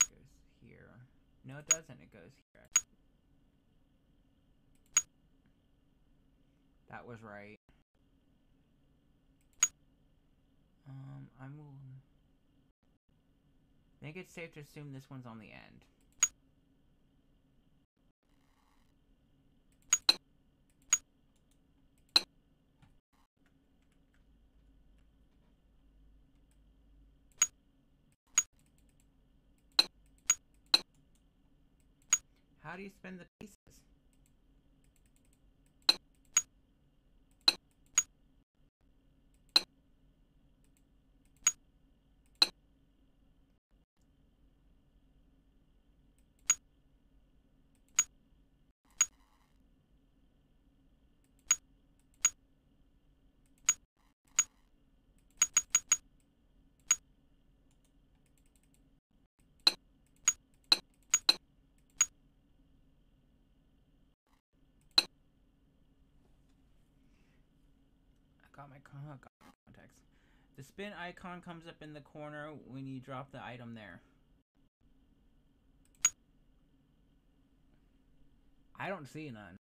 This goes here. No, it doesn't. It goes here. That was right. I think it's safe to assume this one's on the end. How do you spin the pieces? got my contacts. The spin icon comes up in the corner when you drop the item there. I don't see none.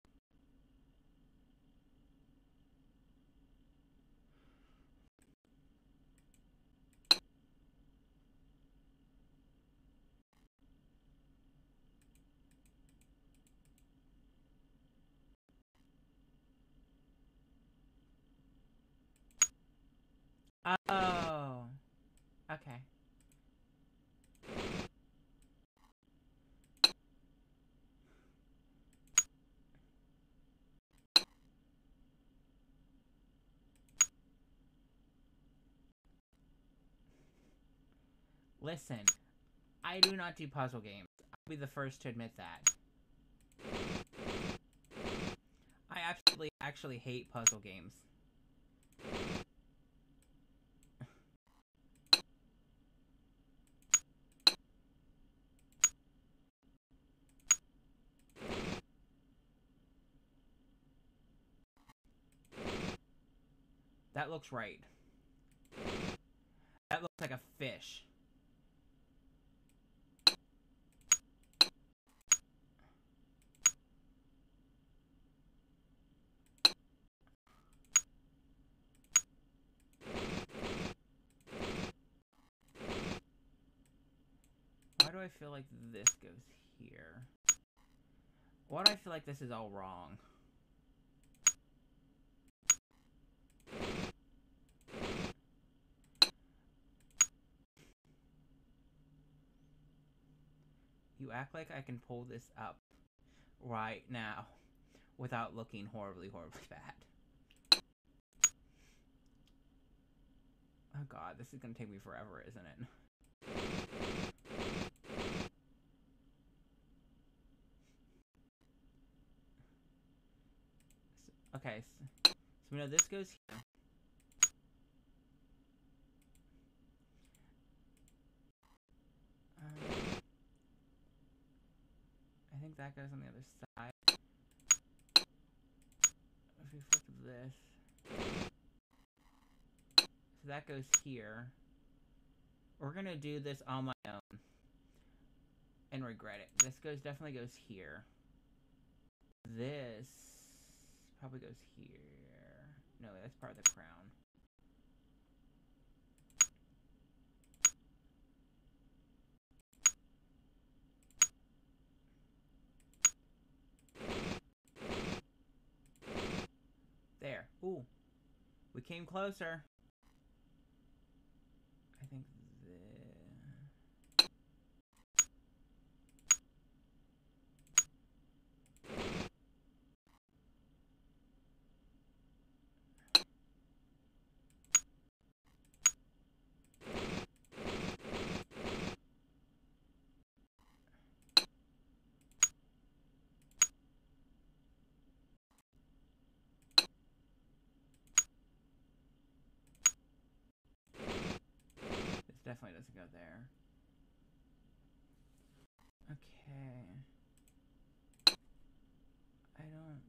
Oh, okay. Listen, I do not do puzzle games. I'll be the first to admit that. I actually hate puzzle games. That looks right. That looks like a fish. Why do I feel like this goes here? Why do I feel like this is all wrong? You act like I can pull this up right now without looking horribly, horribly bad. Oh god, this is gonna take me forever, isn't it? Okay, so we know this goes here. I think that goes on the other side. If we flip this, so that goes here. We're gonna do this on my own and regret it. This definitely goes here. This probably goes here. No, that's part of the crown. There. Ooh. We came closer. I think definitely doesn't go there. Okay. I don't...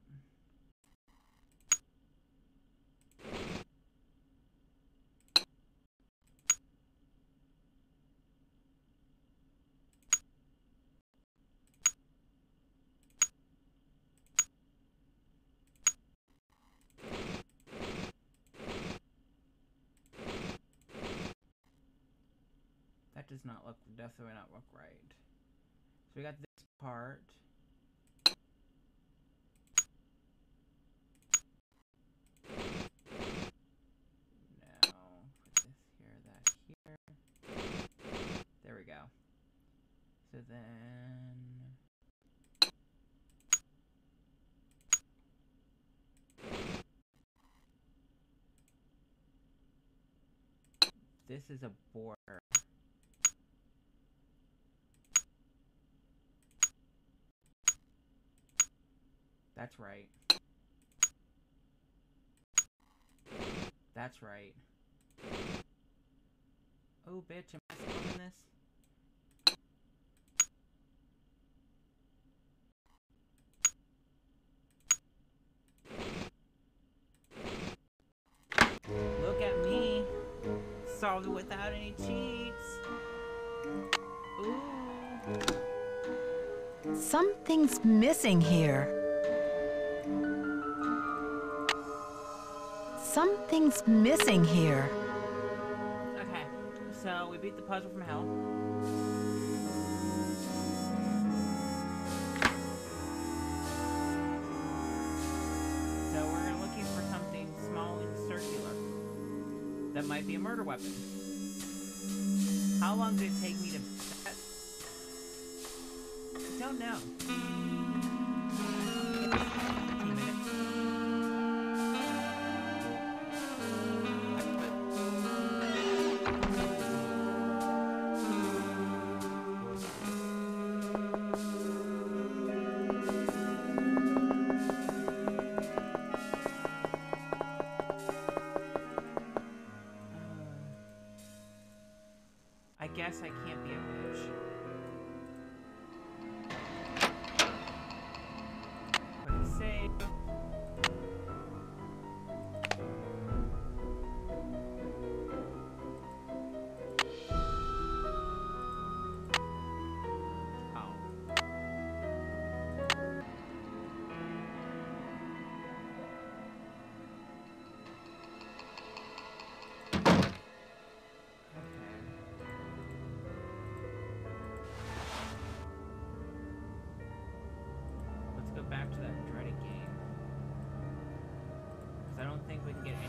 That does not look, definitely not look right. So we got this part. Now, put this here, that here. There we go. So then... This is a border. That's right. That's right. Oh, bitch, am I still in this? without any cheats. Ooh. Something's missing here. Something's missing here. Okay, so we beat the puzzle from hell. So we're looking for something small and circular that might be a murder weapon. How long did it take me to... I don't know. 15 minutes. I guess I can't be a bitch. Save. Let's go back to that dreaded game. Because I don't think we can get any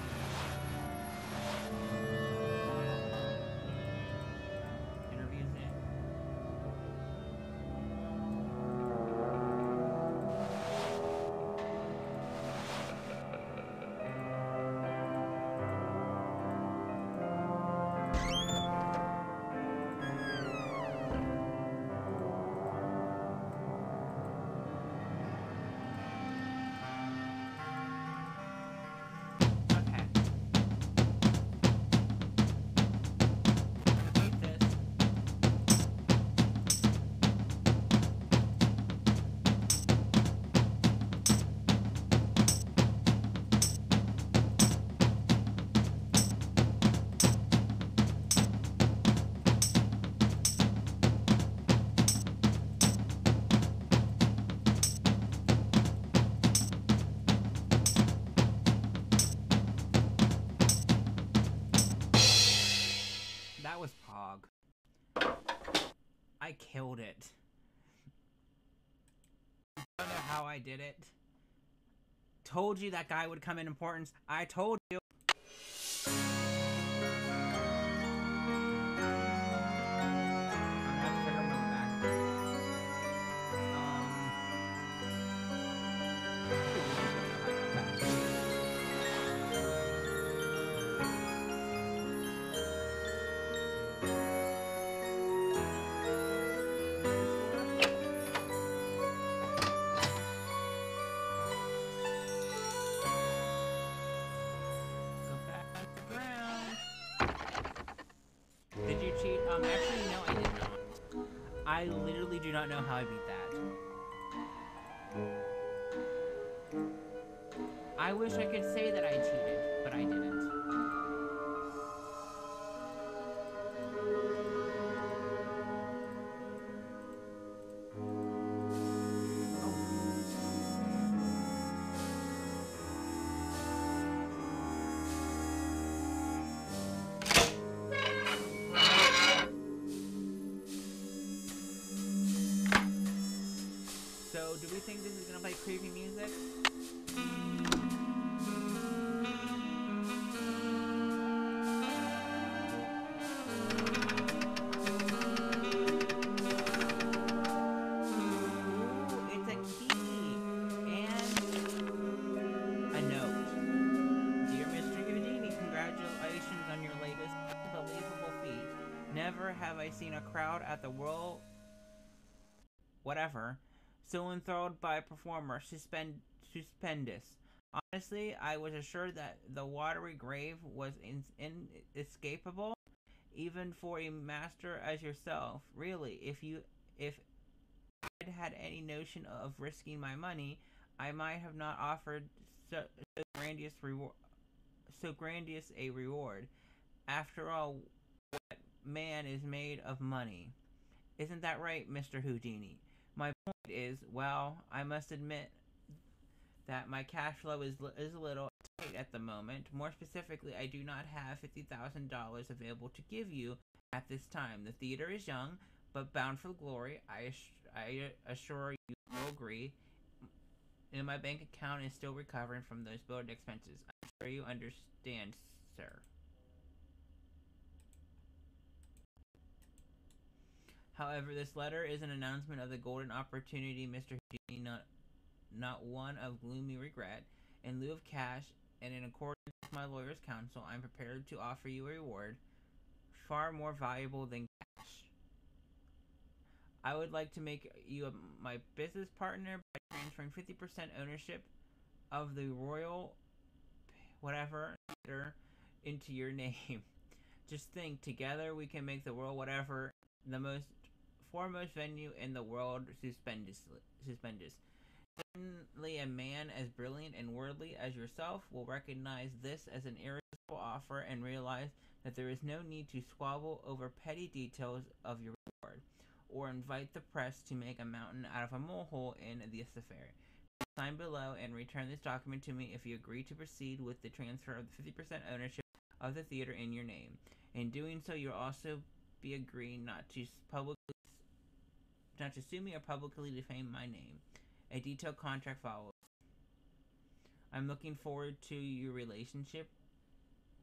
interviews in. That was Pog. I killed it. I don't know how I did it. Told you that guy would come in importance. I told you. Did you cheat? Actually, no, I did not. I literally do not know how I beat that. I wish I could say that I cheated, but I didn't. So, do we think this is gonna play creepy music? Ooh, it's a key and a note. Dear Mr. Houdini, congratulations on your latest unbelievable feat. Never have I seen a crowd at the world, whatever, so enthralled by a performer stupendous. Honestly, I was assured that the watery grave was inescapable, even for a master as yourself. Really, if I'd had any notion of risking my money, I might have not offered so grandiose a reward. After all, man is made of money. Isn't that right, Mr. Houdini? My point is, well, I must admit that my cash flow is a little tight at the moment. More specifically, I do not have $50,000 available to give you at this time. The theater is young, but bound for glory. I assure you will agree. And my bank account is still recovering from those building expenses. I'm sure you understand, sir. However, this letter is an announcement of the golden opportunity, Mr. Houdini, not one of gloomy regret. In lieu of cash, and in accordance with my lawyer's counsel, I'm prepared to offer you a reward far more valuable than cash. I would like to make you my business partner by transferring 50% ownership of the Royal whatever theater into your name. Just think, together we can make the Royal whatever the most foremost venue in the world stupendous. Certainly a man as brilliant and worldly as yourself will recognize this as an irresistible offer and realize that there is no need to squabble over petty details of your reward, or invite the press to make a mountain out of a molehill in this affair. Sign below and return this document to me if you agree to proceed with the transfer of the 50% ownership of the theater in your name. In doing so, you'll also be agreeing not to sue me or publicly defame my name. A detailed contract follows. I'm looking forward to your relationship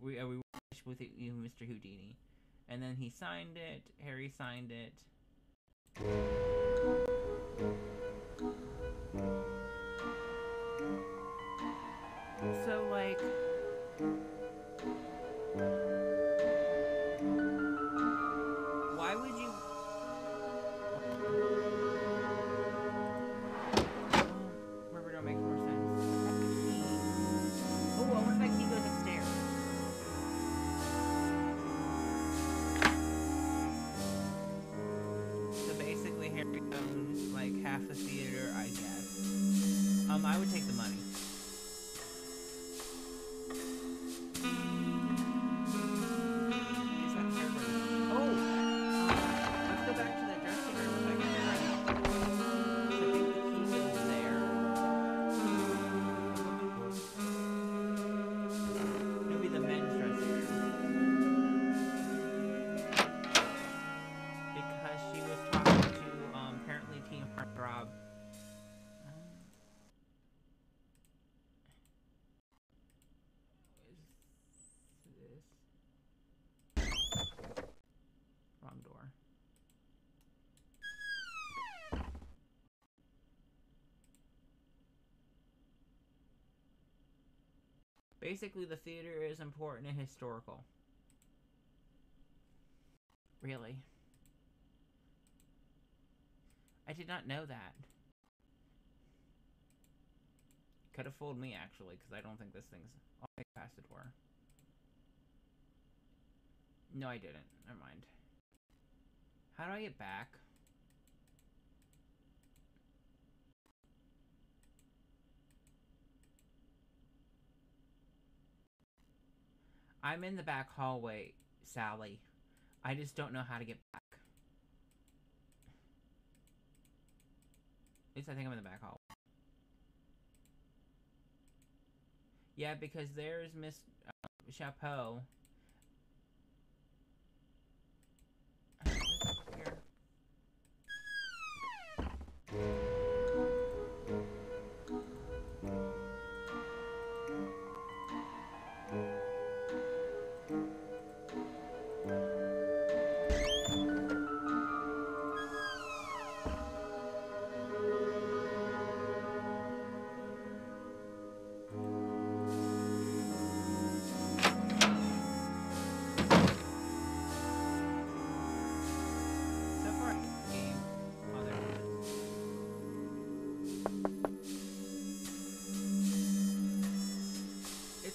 with you, Mr. Houdini. And then he signed it. Harry signed it. So, like, why would you... Riverdale makes more sense. Oh, I wonder if that key goes upstairs. So basically, Harry owns, like, half the theater, I guess. I would take the money. Basically, the theater is important and historical. Really? I did not know that. Could have fooled me, actually, because I don't think this thing's all the way past the door. No, I didn't. Never mind. How do I get back? I'm in the back hallway, Sally. I just don't know how to get back. At least I think I'm in the back hallway. Yeah, because there's Miss Chapeau.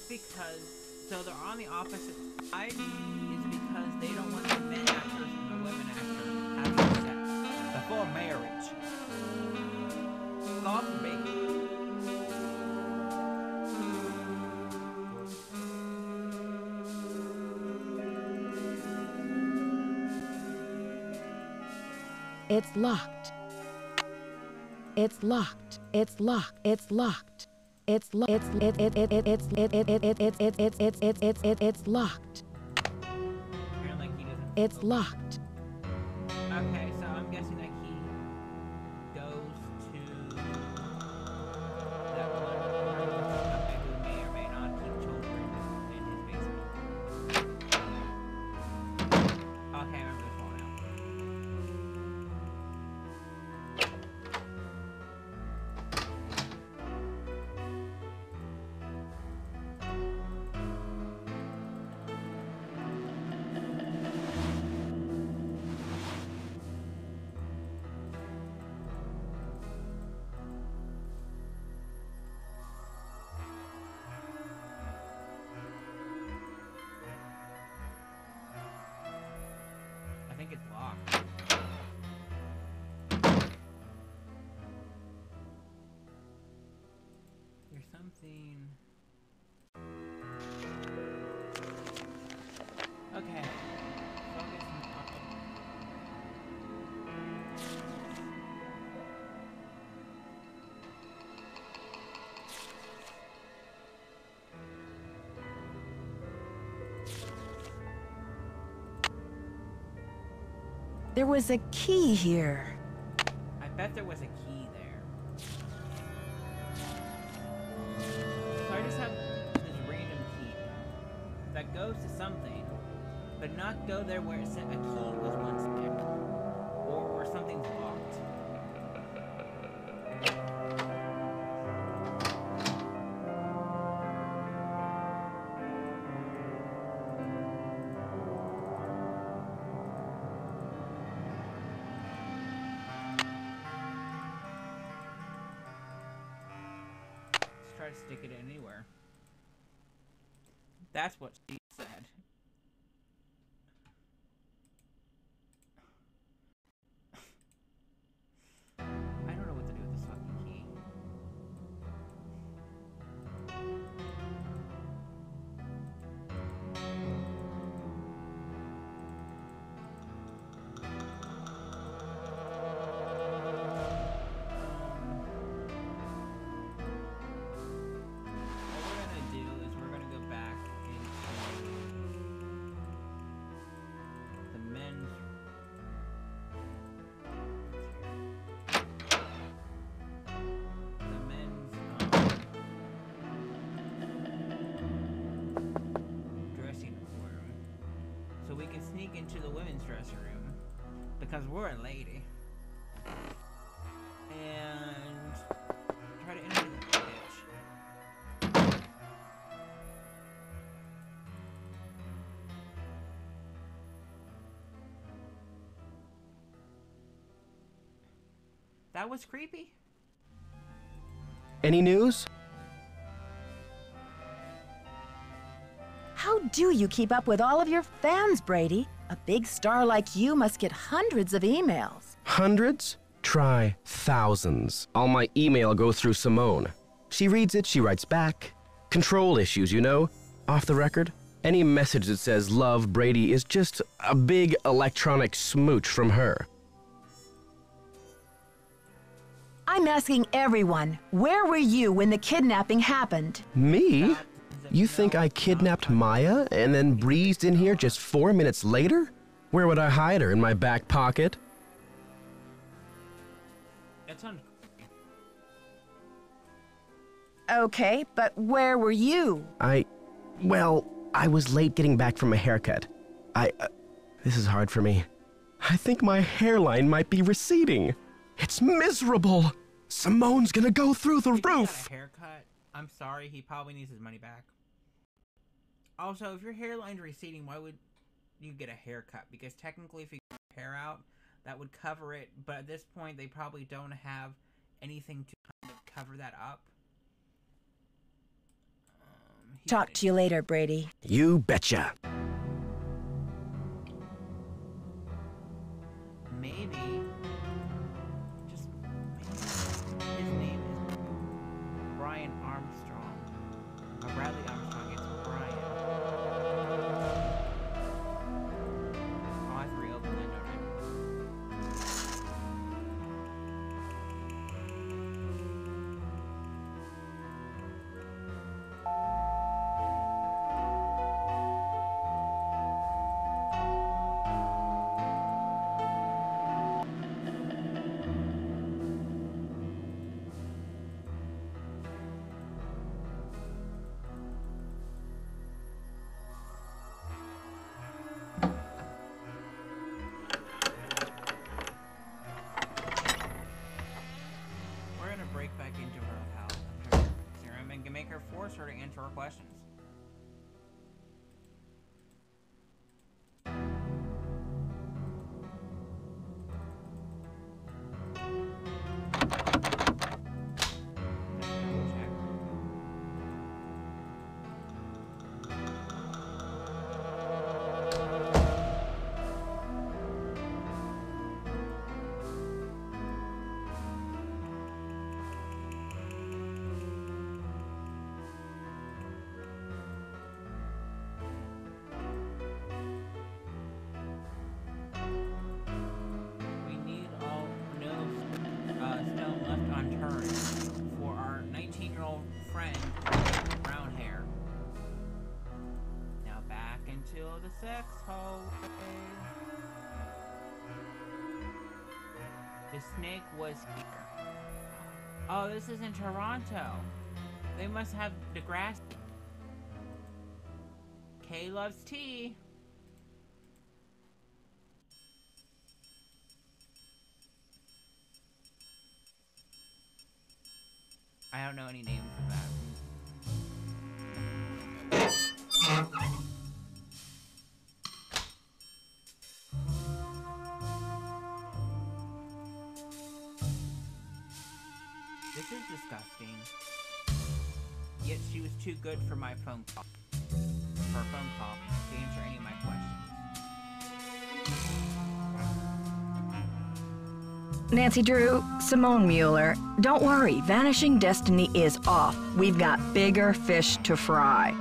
Because, so they're on the opposite side, is because they don't want the men actors and the women actors having sex before marriage. God forbid. It's locked. It's locked. It's locked. It's locked. It's locked. It's locked. It's locked. Okay, so I'm guessing that he goes to that one who may or may not keep children in his basement. Okay, I remember this one now. I think it's locked. There's something. Okay. Focus on. There was a key here. I bet there was a key there. So I just have this random key that goes to something, but not go there where it said a key was once there, or where something's locked. Try to stick it anywhere. That's what she said. I don't know what to do with this fucking key. Sneak into the women's dressing room because we're a lady and try to enter the bitch. That was creepy. Any news? How do you keep up with all of your fans, Brady? A big star like you must get hundreds of emails. Hundreds? Try thousands. All my email goes through Simone. She reads it, she writes back. Control issues, you know? Off the record. Any message that says love Brady is just a big electronic smooch from her. I'm asking everyone, where were you when the kidnapping happened? Me? You think I kidnapped Maya and then breezed in here just 4 minutes later? Where would I hide her? In my back pocket? It's on. Okay, but where were you? Well, I was late getting back from a haircut. This is hard for me. I think my hairline might be receding. It's miserable. Simone's gonna go through the roof. A haircut? I'm sorry, he probably needs his money back. Also, if your hairline's receding, why would you get a haircut? Because technically, if you get your hair out, that would cover it. But at this point, they probably don't have anything to kind of cover that up. Talk to you later, Brady. You betcha. Maybe. Just maybe his name is Brian Armstrong. Or Bradley Armstrong. It's Brian. Oh, I have to reopen that, don't I? for questions. For our 19-year-old friend with brown hair. Now back into the sex hole. The snake was here. Oh, this is in Toronto. They must have Degrassi. Kay loves tea. I don't know any name for that. This is disgusting. Yet she was too good for my phone call. For a phone call to answer any of my questions. Nancy Drew, Simone Mueller, don't worry, Vanishing Destiny is off. We've got bigger fish to fry.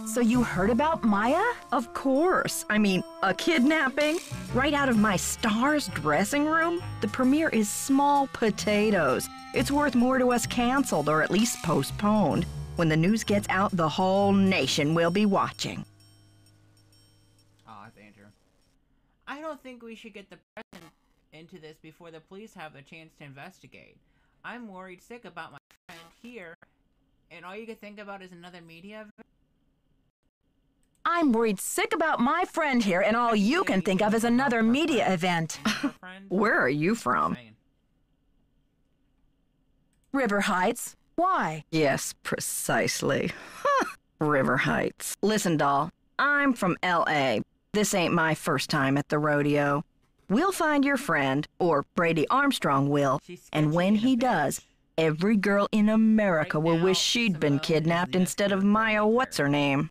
So you heard about Maya? Of course. I mean, a kidnapping? Right out of my star's dressing room? The premiere is small potatoes. It's worth more to us canceled or at least postponed. When the news gets out, the whole nation will be watching. Aw, that's Andrew. I don't think we should get the press into this before the police have the chance to investigate. I'm worried sick about my friend here, and all you can think about is another media event. I'm worried sick about my friend here, and all you can think of is another media event. Where are you from? River Heights. Why? Yes, precisely. River Heights. Listen, doll, I'm from L.A. This ain't my first time at the rodeo. We'll find your friend, or Brady Armstrong will, and when he does, every girl in America will wish she'd been kidnapped instead of Maya what's-her-name.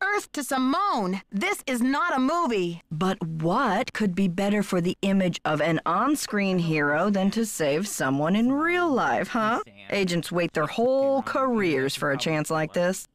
Earth to Simone! This is not a movie! But what could be better for the image of an on-screen hero than to save someone in real life, huh? Agents wait their whole careers for a chance like this.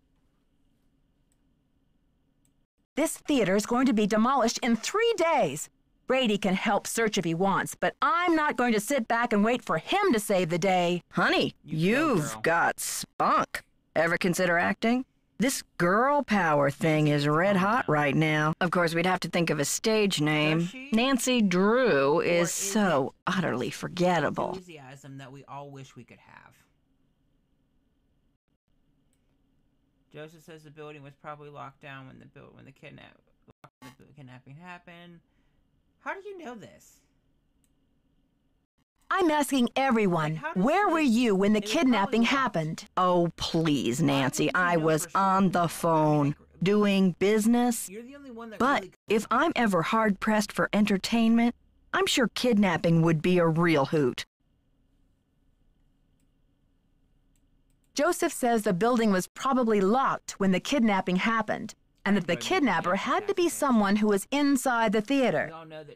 This theater is going to be demolished in 3 days. Brady can help search if he wants, but I'm not going to sit back and wait for him to save the day. Honey, you've got spunk. Ever consider acting? This girl power thing is red hot right now. Of course, we'd have to think of a stage name. Nancy Drew is so utterly forgettable. Enthusiasm that we all wish we could have. Joseph says the building was probably locked down when the kidnapping happened. How do you know this? I'm asking everyone, where were you when the kidnapping happened? Oh, please, Nancy, I was on the phone, doing business. But if I'm ever hard-pressed for entertainment, I'm sure kidnapping would be a real hoot. Joseph says the building was probably locked when the kidnapping happened, and that the kidnapper had to be someone who was inside the theater.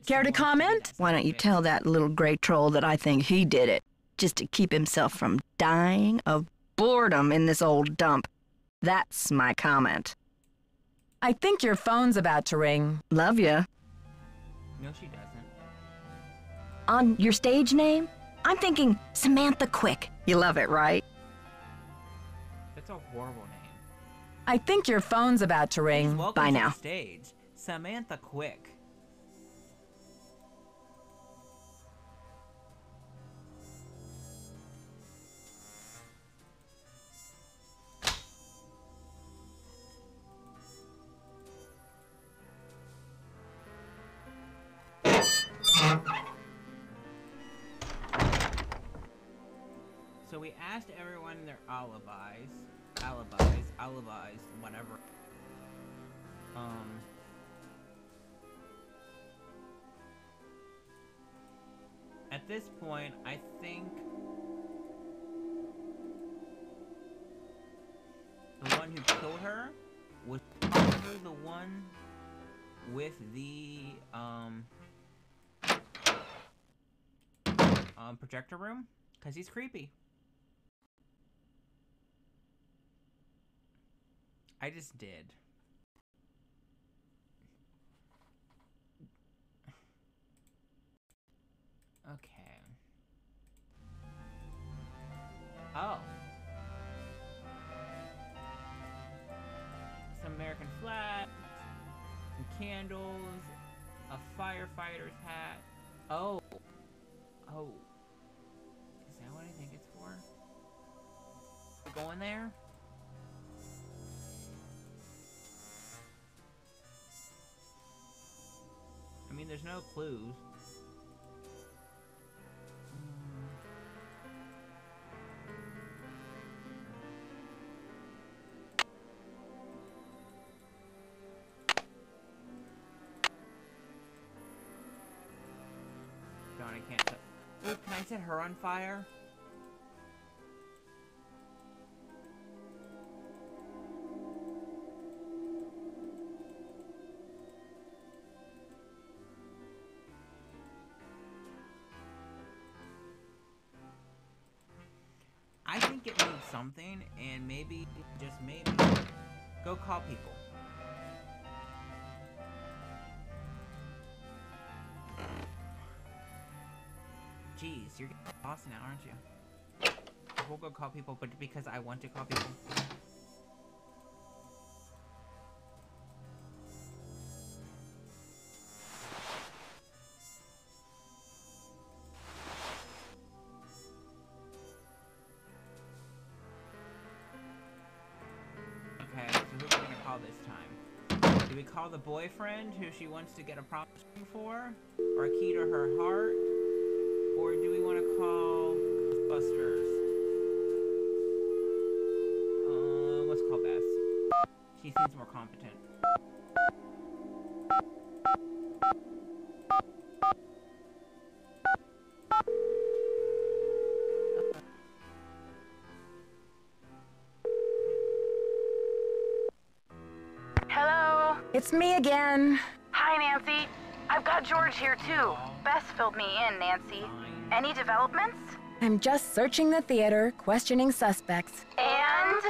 Care to comment? Why don't you tell that little gray troll that I think he did it, just to keep himself from dying of boredom in this old dump. That's my comment. I think your phone's about to ring. Love ya. No, she doesn't. On your stage name, I'm thinking Samantha Quick. You love it, right? That's a horrible name. I think your phone's about to ring. Bye now. To the stage, Samantha Quick. we asked everyone their alibis, whatever. At this point, I think the one who killed her was probably the one with the projector room, because he's creepy. I just did. Okay. Oh. Some American flag, some candles, a firefighter's hat. Oh. Oh. Is that what I think it's for? We're going there? I mean, there's no clues. Darn, I can't set... Ooh, can I set her on fire? I think it means something, and maybe, just maybe, go call people. Jeez, you're getting lost now, aren't you? We'll go call people, but because I want to call people. Okay, so who are we gonna call this time? Do we call the boyfriend who she wants to get a promise ring for? Or a key to her heart? Or do we want to call Ghostbusters? Let's call Bess. She seems more competent. Hello? It's me again. Hi, Nancy. I've got George here, too. Bess filled me in, Nancy. Any developments? I'm just searching the theater, questioning suspects. And?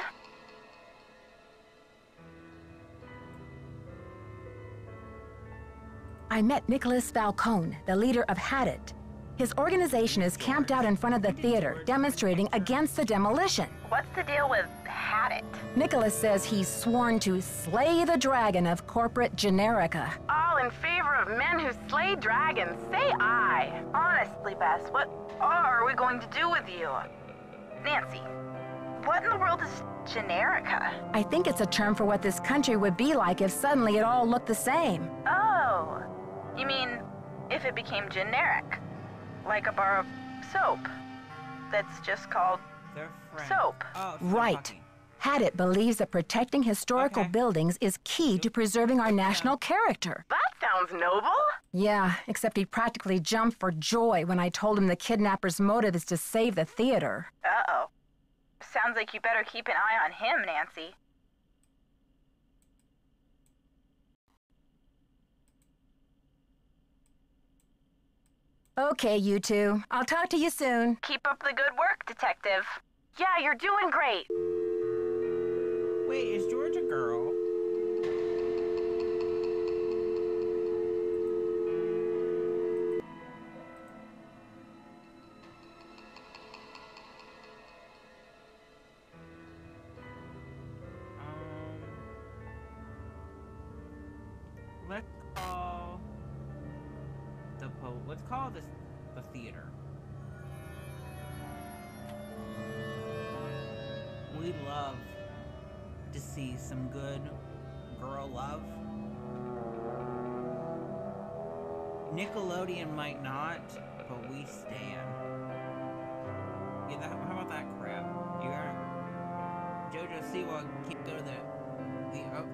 I met Nicholas Falcone, the leader of Hadit. His organization is camped out in front of the theater, demonstrating against the demolition. What's the deal with Hadit? Nicholas says he's sworn to slay the dragon of corporate generica. All in favor of men who slay dragons. Say aye. Honestly, Bess, what are we going to do with you? Nancy, what in the world is generica? I think it's a term for what this country would be like if suddenly it all looked the same. Oh, you mean if it became generic? Like a bar of soap that's just called soap. Oh, Right. Hadit believes that protecting historical buildings is key to preserving our national character. That sounds noble. Yeah, except he practically jumped for joy when I told him the kidnapper's motive is to save the theater. Uh-oh. Sounds like you better keep an eye on him, Nancy. Okay, you two. I'll talk to you soon. Keep up the good work, Detective. Yeah, you're doing great. Wait, is George a girl? Let's call let's call this the theater. We'd love to see some good girl love. Nickelodeon might not, but we stan. Yeah, how about that crap? JoJo Siwa can't go to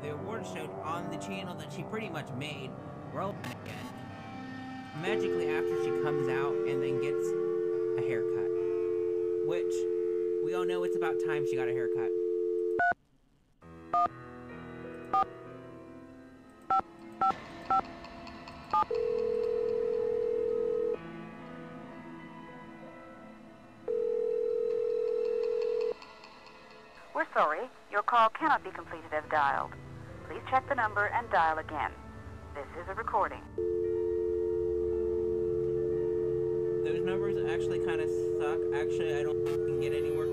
the award show on the channel that she pretty much made relevant again. Magically after she comes out and then gets a haircut. Which, we all know it's about time she got a haircut. We're sorry, your call cannot be completed as dialed. Please check the number and dial again. This is a recording. Those numbers actually kind of suck. Actually, I don't think we can get anywhere.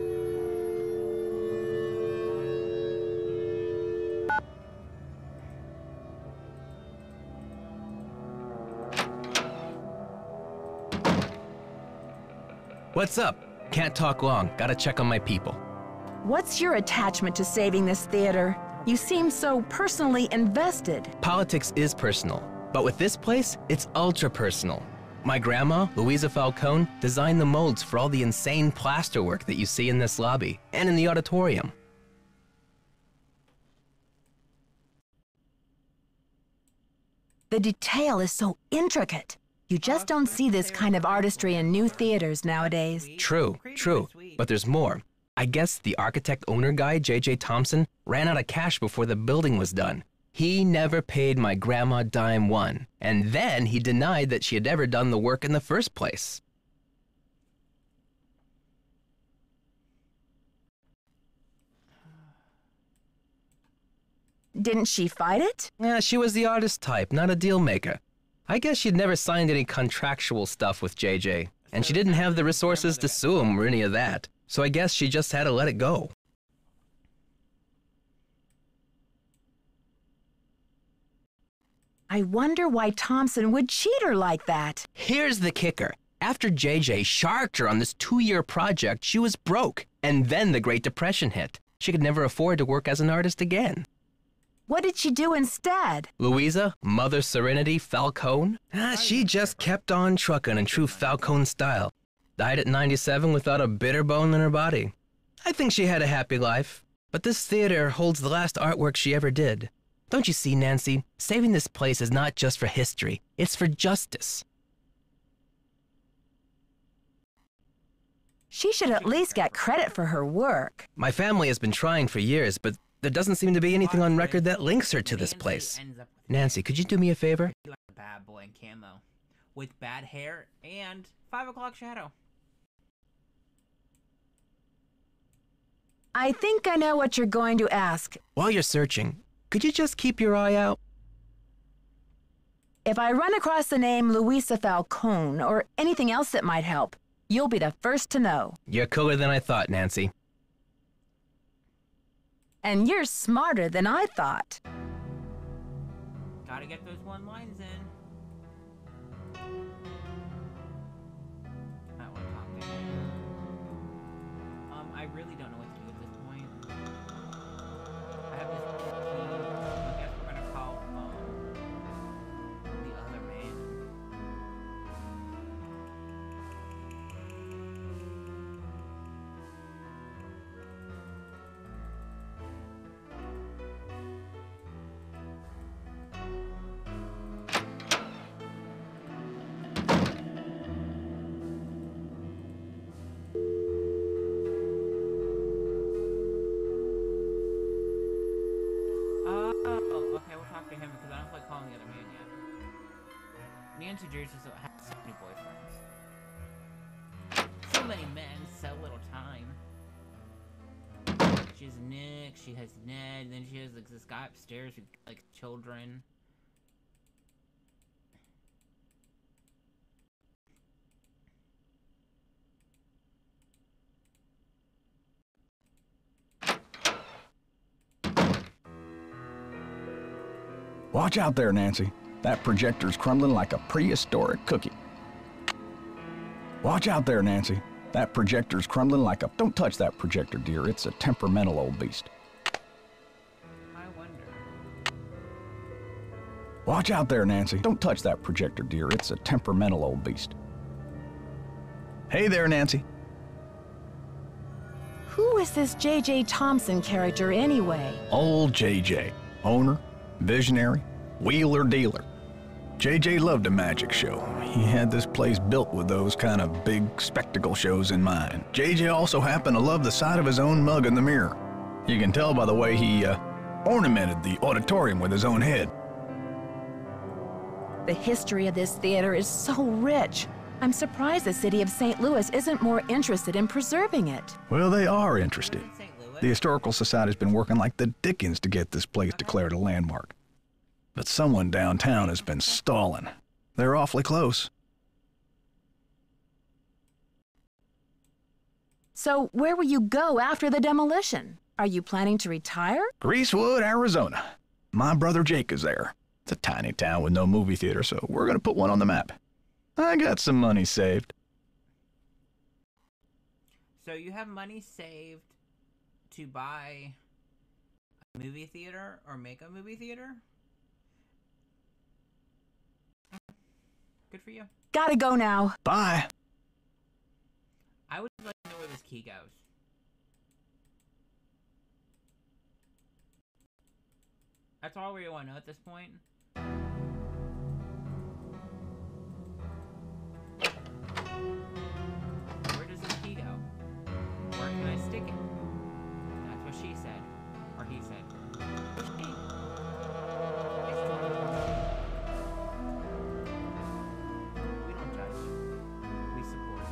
What's up? Can't talk long. Gotta check on my people. What's your attachment to saving this theater? You seem so personally invested. Politics is personal, but with this place, it's ultra personal. My grandma, Louisa Falcone, designed the molds for all the insane plasterwork that you see in this lobby and in the auditorium. The detail is so intricate. You just don't see this kind of artistry in new theaters nowadays. True, but there's more. I guess the architect-owner guy, J.J. Thompson, ran out of cash before the building was done. He never paid my grandma dime one, and then he denied that she had ever done the work in the first place. Didn't she fight it? Yeah, she was the artist type, not a deal maker. I guess she'd never signed any contractual stuff with JJ, and she didn't have the resources to sue him or any of that, so I guess she just had to let it go. I wonder why Thompson would cheat her like that. Here's the kicker. After JJ sharked her on this 2-year project, she was broke, and then the Great Depression hit. She could never afford to work as an artist again. What did she do instead? Louisa, Mother Serenity Falcone? She just kept on trucking in true Falcone style. Died at 97 without a bitter bone in her body. I think she had a happy life, but this theater holds the last artwork she ever did. Don't you see, Nancy? Saving this place is not just for history, it's for justice. She should at least get credit for her work. My family has been trying for years, but there doesn't seem to be anything on record that links her to this place. Nancy, could you do me a favor? Like a bad boy in camo, with bad hair and 5 o'clock shadow. I think I know what you're going to ask. While you're searching, could you just keep your eye out? If I run across the name Louisa Falcone or anything else that might help, you'll be the first to know. You're cooler than I thought, Nancy. And you're smarter than I thought. Gotta get those one lines in. I want to talk to him. I really don't know what to do at this point. I have this key. I guess we're gonna call the other man. Okay, we'll talk to him because I don't feel like calling the other man yet. Nancy Drews has so many boyfriends. So many men, so little time. She has Nick, she has Ned, then she has like this guy upstairs with like children. Watch out there, Nancy. That projector's crumbling like a prehistoric cookie. Watch out there, Nancy. That projector's crumbling like a... Don't touch that projector, dear. It's a temperamental old beast. I wonder. Watch out there, Nancy. Don't touch that projector, dear. It's a temperamental old beast. Hey there, Nancy. Who is this J.J. Thompson character anyway? Old JJ. Owner, visionary, wheeler dealer. JJ loved a magic show. He had this place built with those kind of big spectacle shows in mind. JJ also happened to love the sight of his own mug in the mirror. You can tell by the way he ornamented the auditorium with his own head. The history of this theater is so rich. I'm surprised the city of St. Louis isn't more interested in preserving it. Well, they are interested. The Historical Society's been working like the dickens to get this place declared a landmark. But someone downtown has been stalling. They're awfully close. So where will you go after the demolition? Are you planning to retire? Greasewood, Arizona. My brother Jake is there. It's a tiny town with no movie theater, so we're gonna put one on the map. I got some money saved. So you have money saved to buy a movie theater or make a movie theater? Good for you. Gotta go now. Bye. I would like to know where this key goes. That's all we want to know at this point. Where does this key go? Where can I stick it? That's what she said. Or he said. Which key? We don't judge. We support.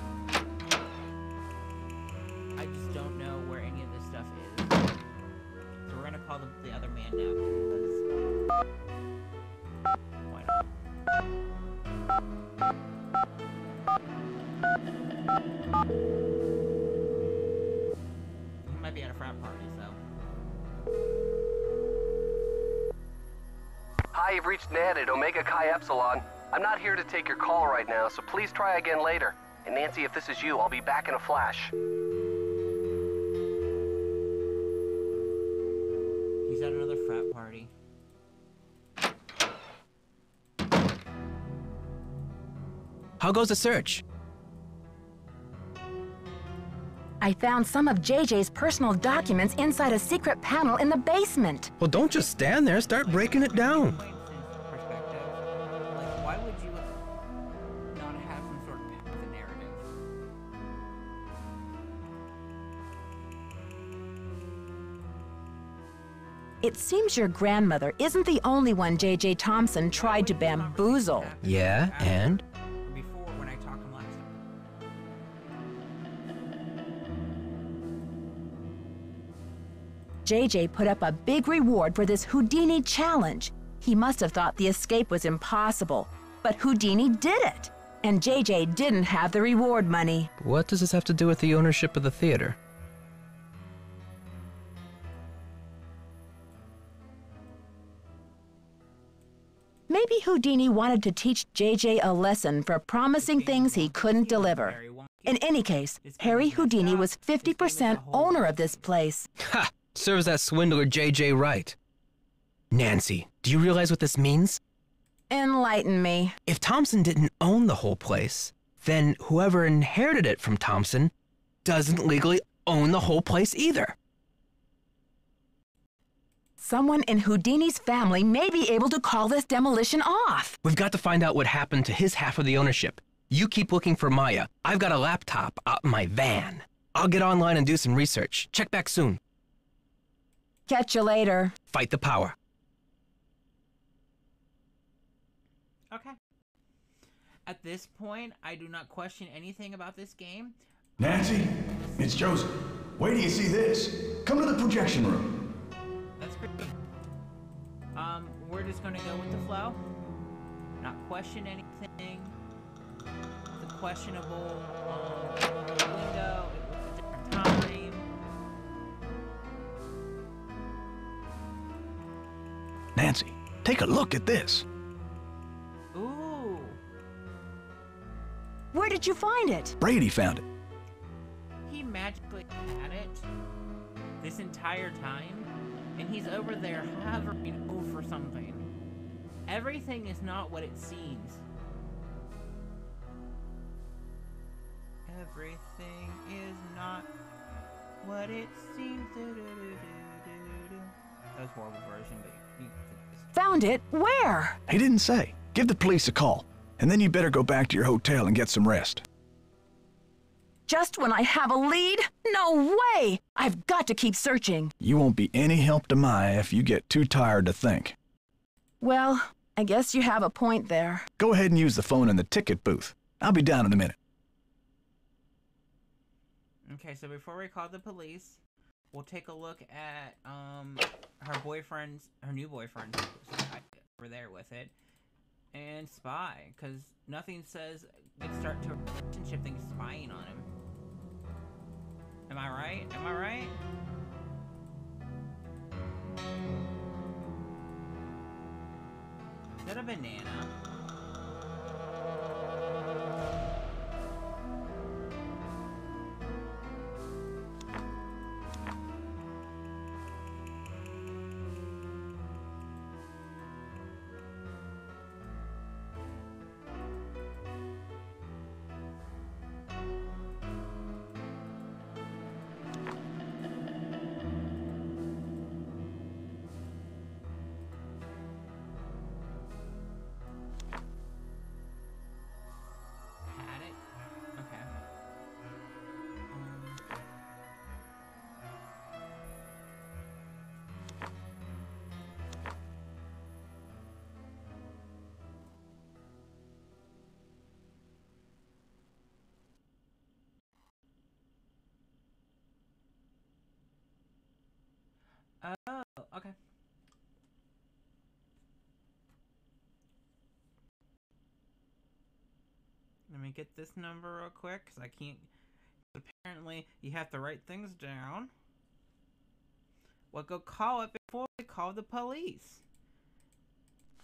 I just don't know where any of this stuff is. So we're gonna call the other man now because why not? He might be at a frat party, so. Hi, you've reached Ned at Omega Chi Epsilon. I'm not here to take your call right now, so please try again later. And Nancy, if this is you, I'll be back in a flash. He's at another frat party. How goes the search? I found some of JJ's personal documents inside a secret panel in the basement. Well, don't just stand there. Start breaking it down. Perspective. Like, why would you not have some sort of path with a narrative? It seems your grandmother isn't the only one J.J. Thompson tried to bamboozle. Yeah, and? Before, when I talked to him last time. JJ put up a big reward for this Houdini challenge. He must have thought the escape was impossible, but Houdini did it, and JJ didn't have the reward money. What does this have to do with the ownership of the theater? Maybe Houdini wanted to teach JJ a lesson for promising things he couldn't deliver. In any case, Harry Houdini was 50% owner of this place. Ha! Serves that swindler JJ right. Nancy, do you realize what this means? Enlighten me. If Thompson didn't own the whole place, then whoever inherited it from Thompson doesn't legally own the whole place either. Someone in Houdini's family may be able to call this demolition off. We've got to find out what happened to his half of the ownership. You keep looking for Maya. I've got a laptop out in my van. I'll get online and do some research. Check back soon. Catch you later. Fight the power. Okay. At this point, I do not question anything about this game. Nancy, it's Joseph. Wait till you see this. Come to the projection room. That's great. We're just gonna go with the flow. Not question anything. It's a questionable window. It was a different time. Nancy, take a look at this. Ooh. Where did you find it? Brady found it. He magically had it this entire time, and he's over there hovering over something. Everything is not what it seems. Everything is not what it seems. That was a horrible version, but you Found it? Where? He didn't say. Give the police a call, and then you better go back to your hotel and get some rest. Just when I have a lead? No way! I've got to keep searching. You won't be any help to Maya if you get too tired to think. Well, I guess you have a point there. Go ahead and use the phone in the ticket booth. I'll be down in a minute. Okay, so before we call the police, we'll take a look at her new boyfriend's over there with it, and spy, because nothing says good start to a relationship thing spying on him. Am I right? Am I right? Is that a banana? Oh, okay. Let me get this number real quick, because I can't... Apparently, you have to write things down. Well, go call it before we call the police.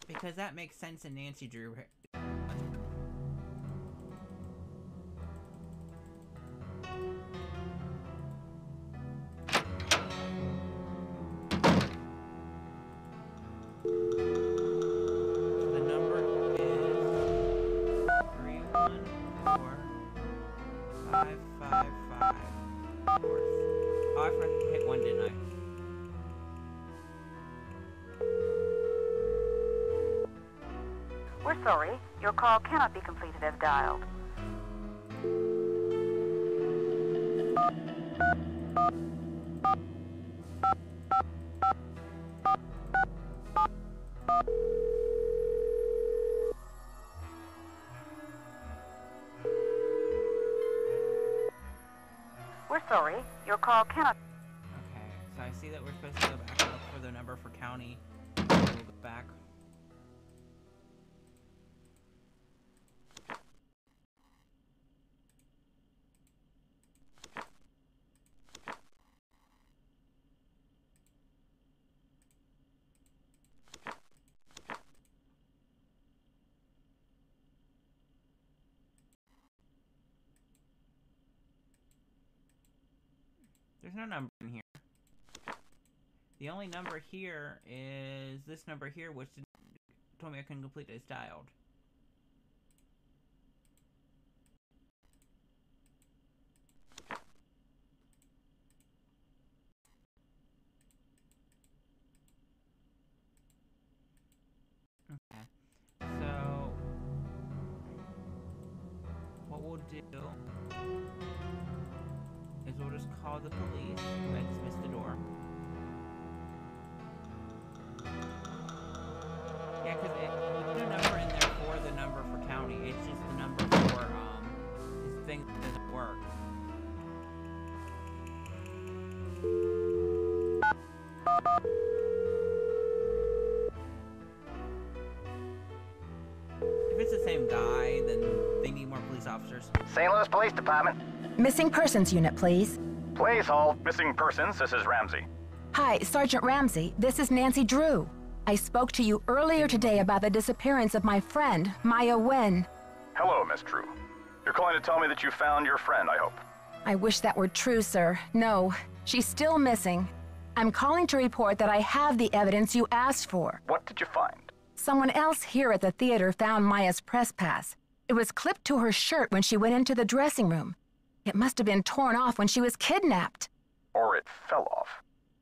Because that makes sense in Nancy Drew. We're sorry, your call cannot be completed as dialed. We're sorry, your call cannot... Okay, so I see that we're supposed to go back and look for the number for county. We'll go back. There's no number in here. The only number here is this number here, which told me I couldn't complete it as dialed. Okay. So, what we'll do is we'll just call the police. I just missed the door. Yeah, because there's no number in there for the number for county. It's just the number for, this thing that doesn't work. If it's the same guy, then they need more police officers. St. Louis Police Department. Missing persons unit, please. Please hold. Missing persons, this is Ramsey. Hi, Sergeant Ramsey. This is Nancy Drew. I spoke to you earlier today about the disappearance of my friend, Maya Wen. Hello, Miss Drew. You're calling to tell me that you found your friend, I hope. I wish that were true, sir. No, she's still missing. I'm calling to report that I have the evidence you asked for. What did you find? Someone else here at the theater found Maya's press pass. It was clipped to her shirt when she went into the dressing room. It must have been torn off when she was kidnapped. Or it fell off.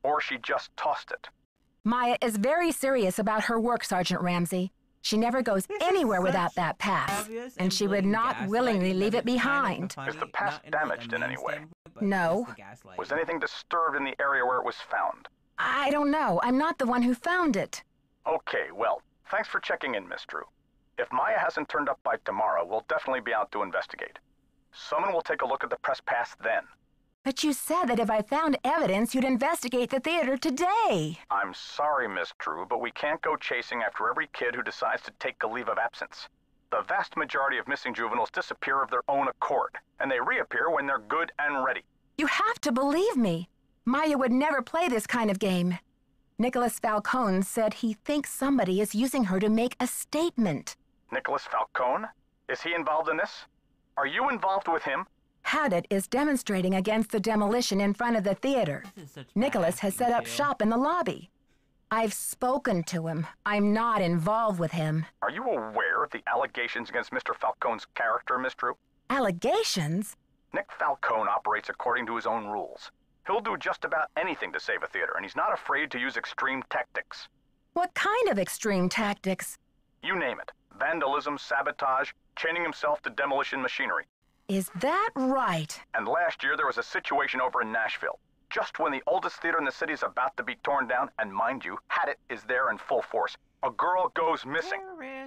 Or she just tossed it. Maya is very serious about her work, Sergeant Ramsey. She never goes anywhere without that pass, and she would not willingly leave it behind. Is the pass damaged in any way? No. Was anything disturbed in the area where it was found? I don't know. I'm not the one who found it. Okay, well, thanks for checking in, Miss Drew. If Maya hasn't turned up by tomorrow, we'll definitely be out to investigate. Someone will take a look at the press pass then. But you said that if I found evidence, you'd investigate the theater today. I'm sorry, Miss Drew, but we can't go chasing after every kid who decides to take a leave of absence. The vast majority of missing juveniles disappear of their own accord, and they reappear when they're good and ready. You have to believe me. Maya would never play this kind of game. Nicholas Falcone said he thinks somebody is using her to make a statement. Nicholas Falcone? Is he involved in this? Are you involved with him? Haddett is demonstrating against the demolition in front of the theater. Nicholas has set up shop in the lobby. I've spoken to him. I'm not involved with him. Are you aware of the allegations against Mr. Falcone's character, Miss Drew? Allegations? Nick Falcone operates according to his own rules. He'll do just about anything to save a theater, and he's not afraid to use extreme tactics. What kind of extreme tactics? You name it. Vandalism, sabotage, chaining himself to demolition machinery. Is that right? And last year there was a situation over in Nashville. Just when the oldest theater in the city is about to be torn down, and mind you, Haddett is there in full force, a girl goes missing.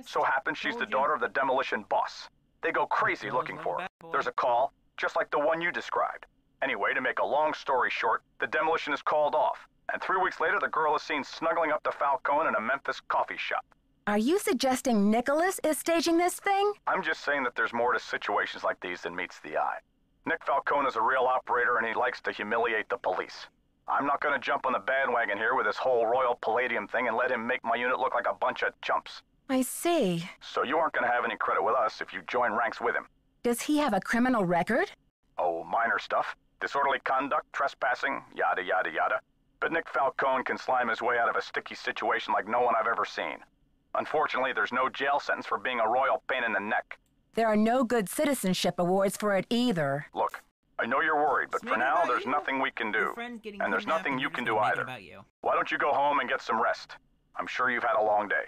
So happens she's the daughter of the demolition boss. They go crazy looking for her. There's a call, just like the one you described. Anyway, to make a long story short, the demolition is called off. And 3 weeks later, the girl is seen snuggling up to Falcone in a Memphis coffee shop. Are you suggesting Nicholas is staging this thing? I'm just saying that there's more to situations like these than meets the eye. Nick Falcone is a real operator and he likes to humiliate the police. I'm not going to jump on the bandwagon here with this whole Royal Palladium thing and let him make my unit look like a bunch of chumps. I see. So you aren't going to have any credit with us if you join ranks with him. Does he have a criminal record? Oh, minor stuff. Disorderly conduct, trespassing, yada yada yada. But Nick Falcone can slime his way out of a sticky situation like no one I've ever seen. Unfortunately, there's no jail sentence for being a royal pain in the neck. There are no good citizenship awards for it either. Look, I know you're worried, but for now, there's nothing we can do. And there's nothing you can do either. Why don't you go home and get some rest? I'm sure you've had a long day.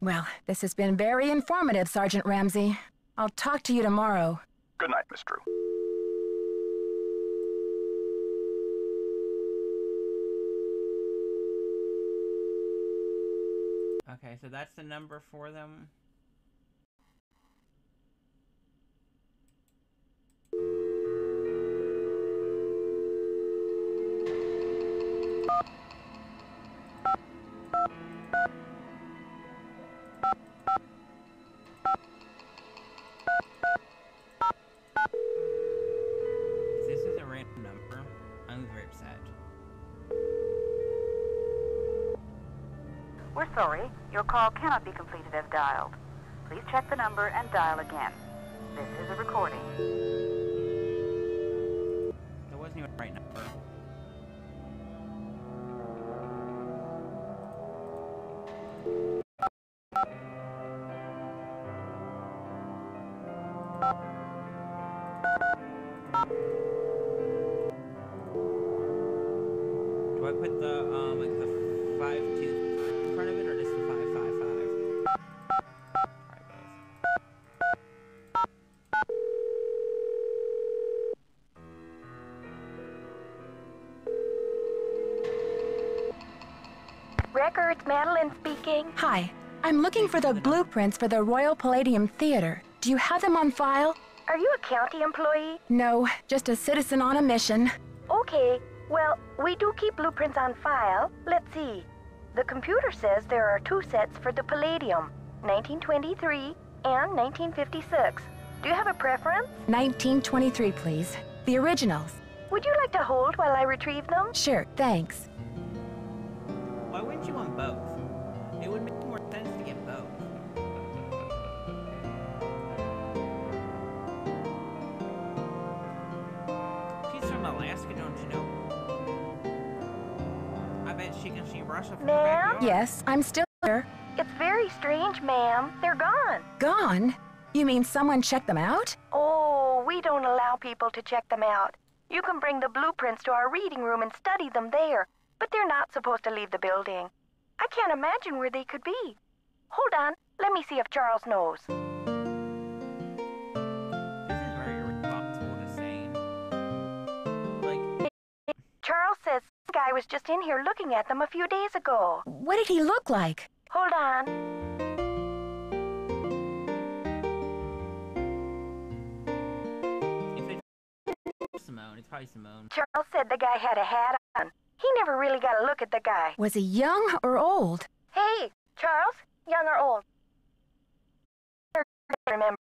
Well, this has been very informative, Sergeant Ramsey. I'll talk to you tomorrow. Good night, Miss Drew. Okay, so that's the number for them. This is a random number. I'm very upset. We're sorry, your call cannot be completed as dialed. Please check the number and dial again. This is a recording. That wasn't even the right number. Do I put the, like the 5-2 in front of it, or just the 555? Try both. Records, Madeline speaking. Hi, I'm looking for the blueprints for the Royal Palladium Theater. Do you have them on file? Are you a county employee? No, just a citizen on a mission. Okay, well, we do keep blueprints on file. Let's see. The computer says there are 2 sets for the Palladium, 1923 and 1956. Do you have a preference? 1923, please. The originals. Would you like to hold while I retrieve them? Sure, thanks. Why wouldn't you want both? It would make more sense to get both. She's from Alaska, don't you know? I bet she can see Russia from her backyard. Yes, I'm still here. It's very strange, ma'am. They're gone. Gone? You mean someone checked them out? Oh, we don't allow people to check them out. You can bring the blueprints to our reading room and study them there, but they're not supposed to leave the building. I can't imagine where they could be. Hold on, let me see if Charles knows. This is very irresponsible to say. Like, Charles says some guy was just in here looking at them a few days ago. What did he look like? Hold on. Simone. It's probably Simone. Charles said the guy had a hat on. He never really got a look at the guy. Was he young or old? Hey, Charles, young or old? Remember.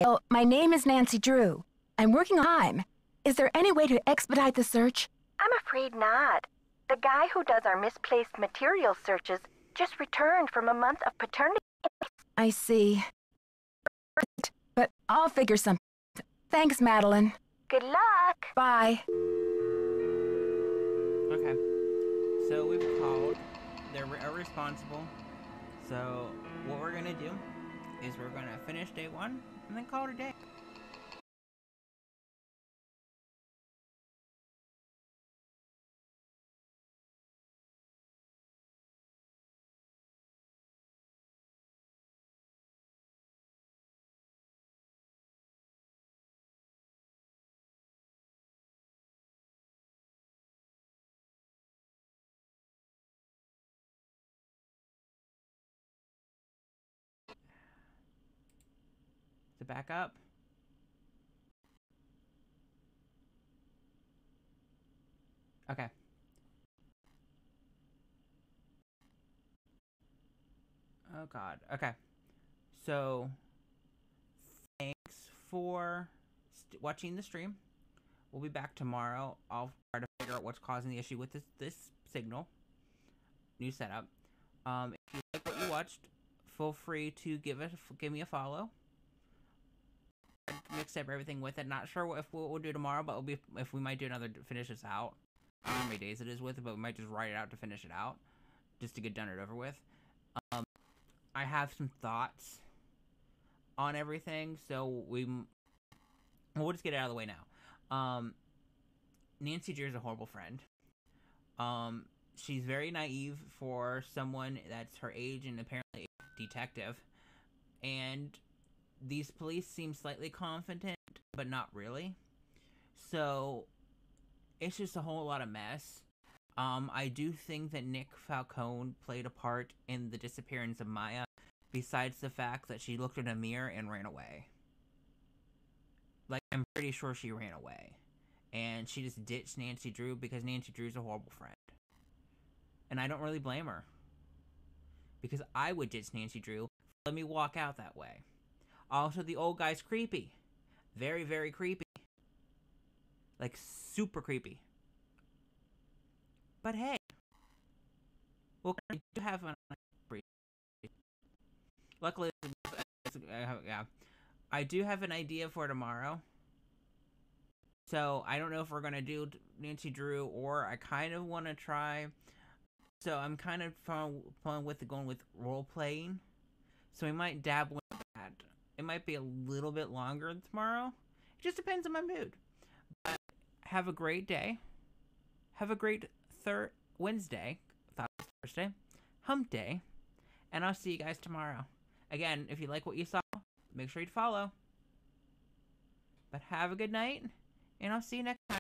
Oh, my name is Nancy Drew. I'm working on time. Is there any way to expedite the search? I'm afraid not. The guy who does our misplaced materials searches just returned from a month of paternity. I see. But I'll figure something. Thanks, Madeline. Good luck. Bye. Okay. So we've called. They're irresponsible. So what we're gonna do is we're gonna finish day 1 and then call it a day. To back up. Okay. Oh God. Okay. So, thanks for watching the stream. We'll be back tomorrow. I'll try to figure out what's causing the issue with this signal. New setup. If you like what you watched, feel free to give me a follow. Mix up everything with it. Not sure what we'll do tomorrow, but if we might do another finish this out. I don't know how many days it is with it, but we might just write it out to finish it out, just to get done it over with. I have some thoughts on everything, so we'll just get it out of the way now. Nancy Drew is a horrible friend. She's very naive for someone that's her age and apparently a detective, and these police seem slightly confident, but not really. So, it's just a whole lot of mess. I do think that Nick Falcone played a part in the disappearance of Maya, besides the fact that she looked in a mirror and ran away. Like, I'm pretty sure she ran away. And she just ditched Nancy Drew because Nancy Drew's a horrible friend. And I don't really blame her. Because I would ditch Nancy Drew. Let me walk out that way. Also, the old guy's creepy. Very, very creepy. Like, super creepy. But hey. Well, I do have an... Luckily, yeah. I do have an idea for tomorrow. So, I don't know if we're going to do Nancy Drew, or I kind of want to try... So, I'm kind of going with role-playing. So, we might dabble in that. It might be a little bit longer tomorrow. It just depends on my mood. But have a great day. Have a great Wednesday. Thought it was Thursday. Hump day. And I'll see you guys tomorrow. Again, if you like what you saw, make sure you follow. But have a good night. And I'll see you next time.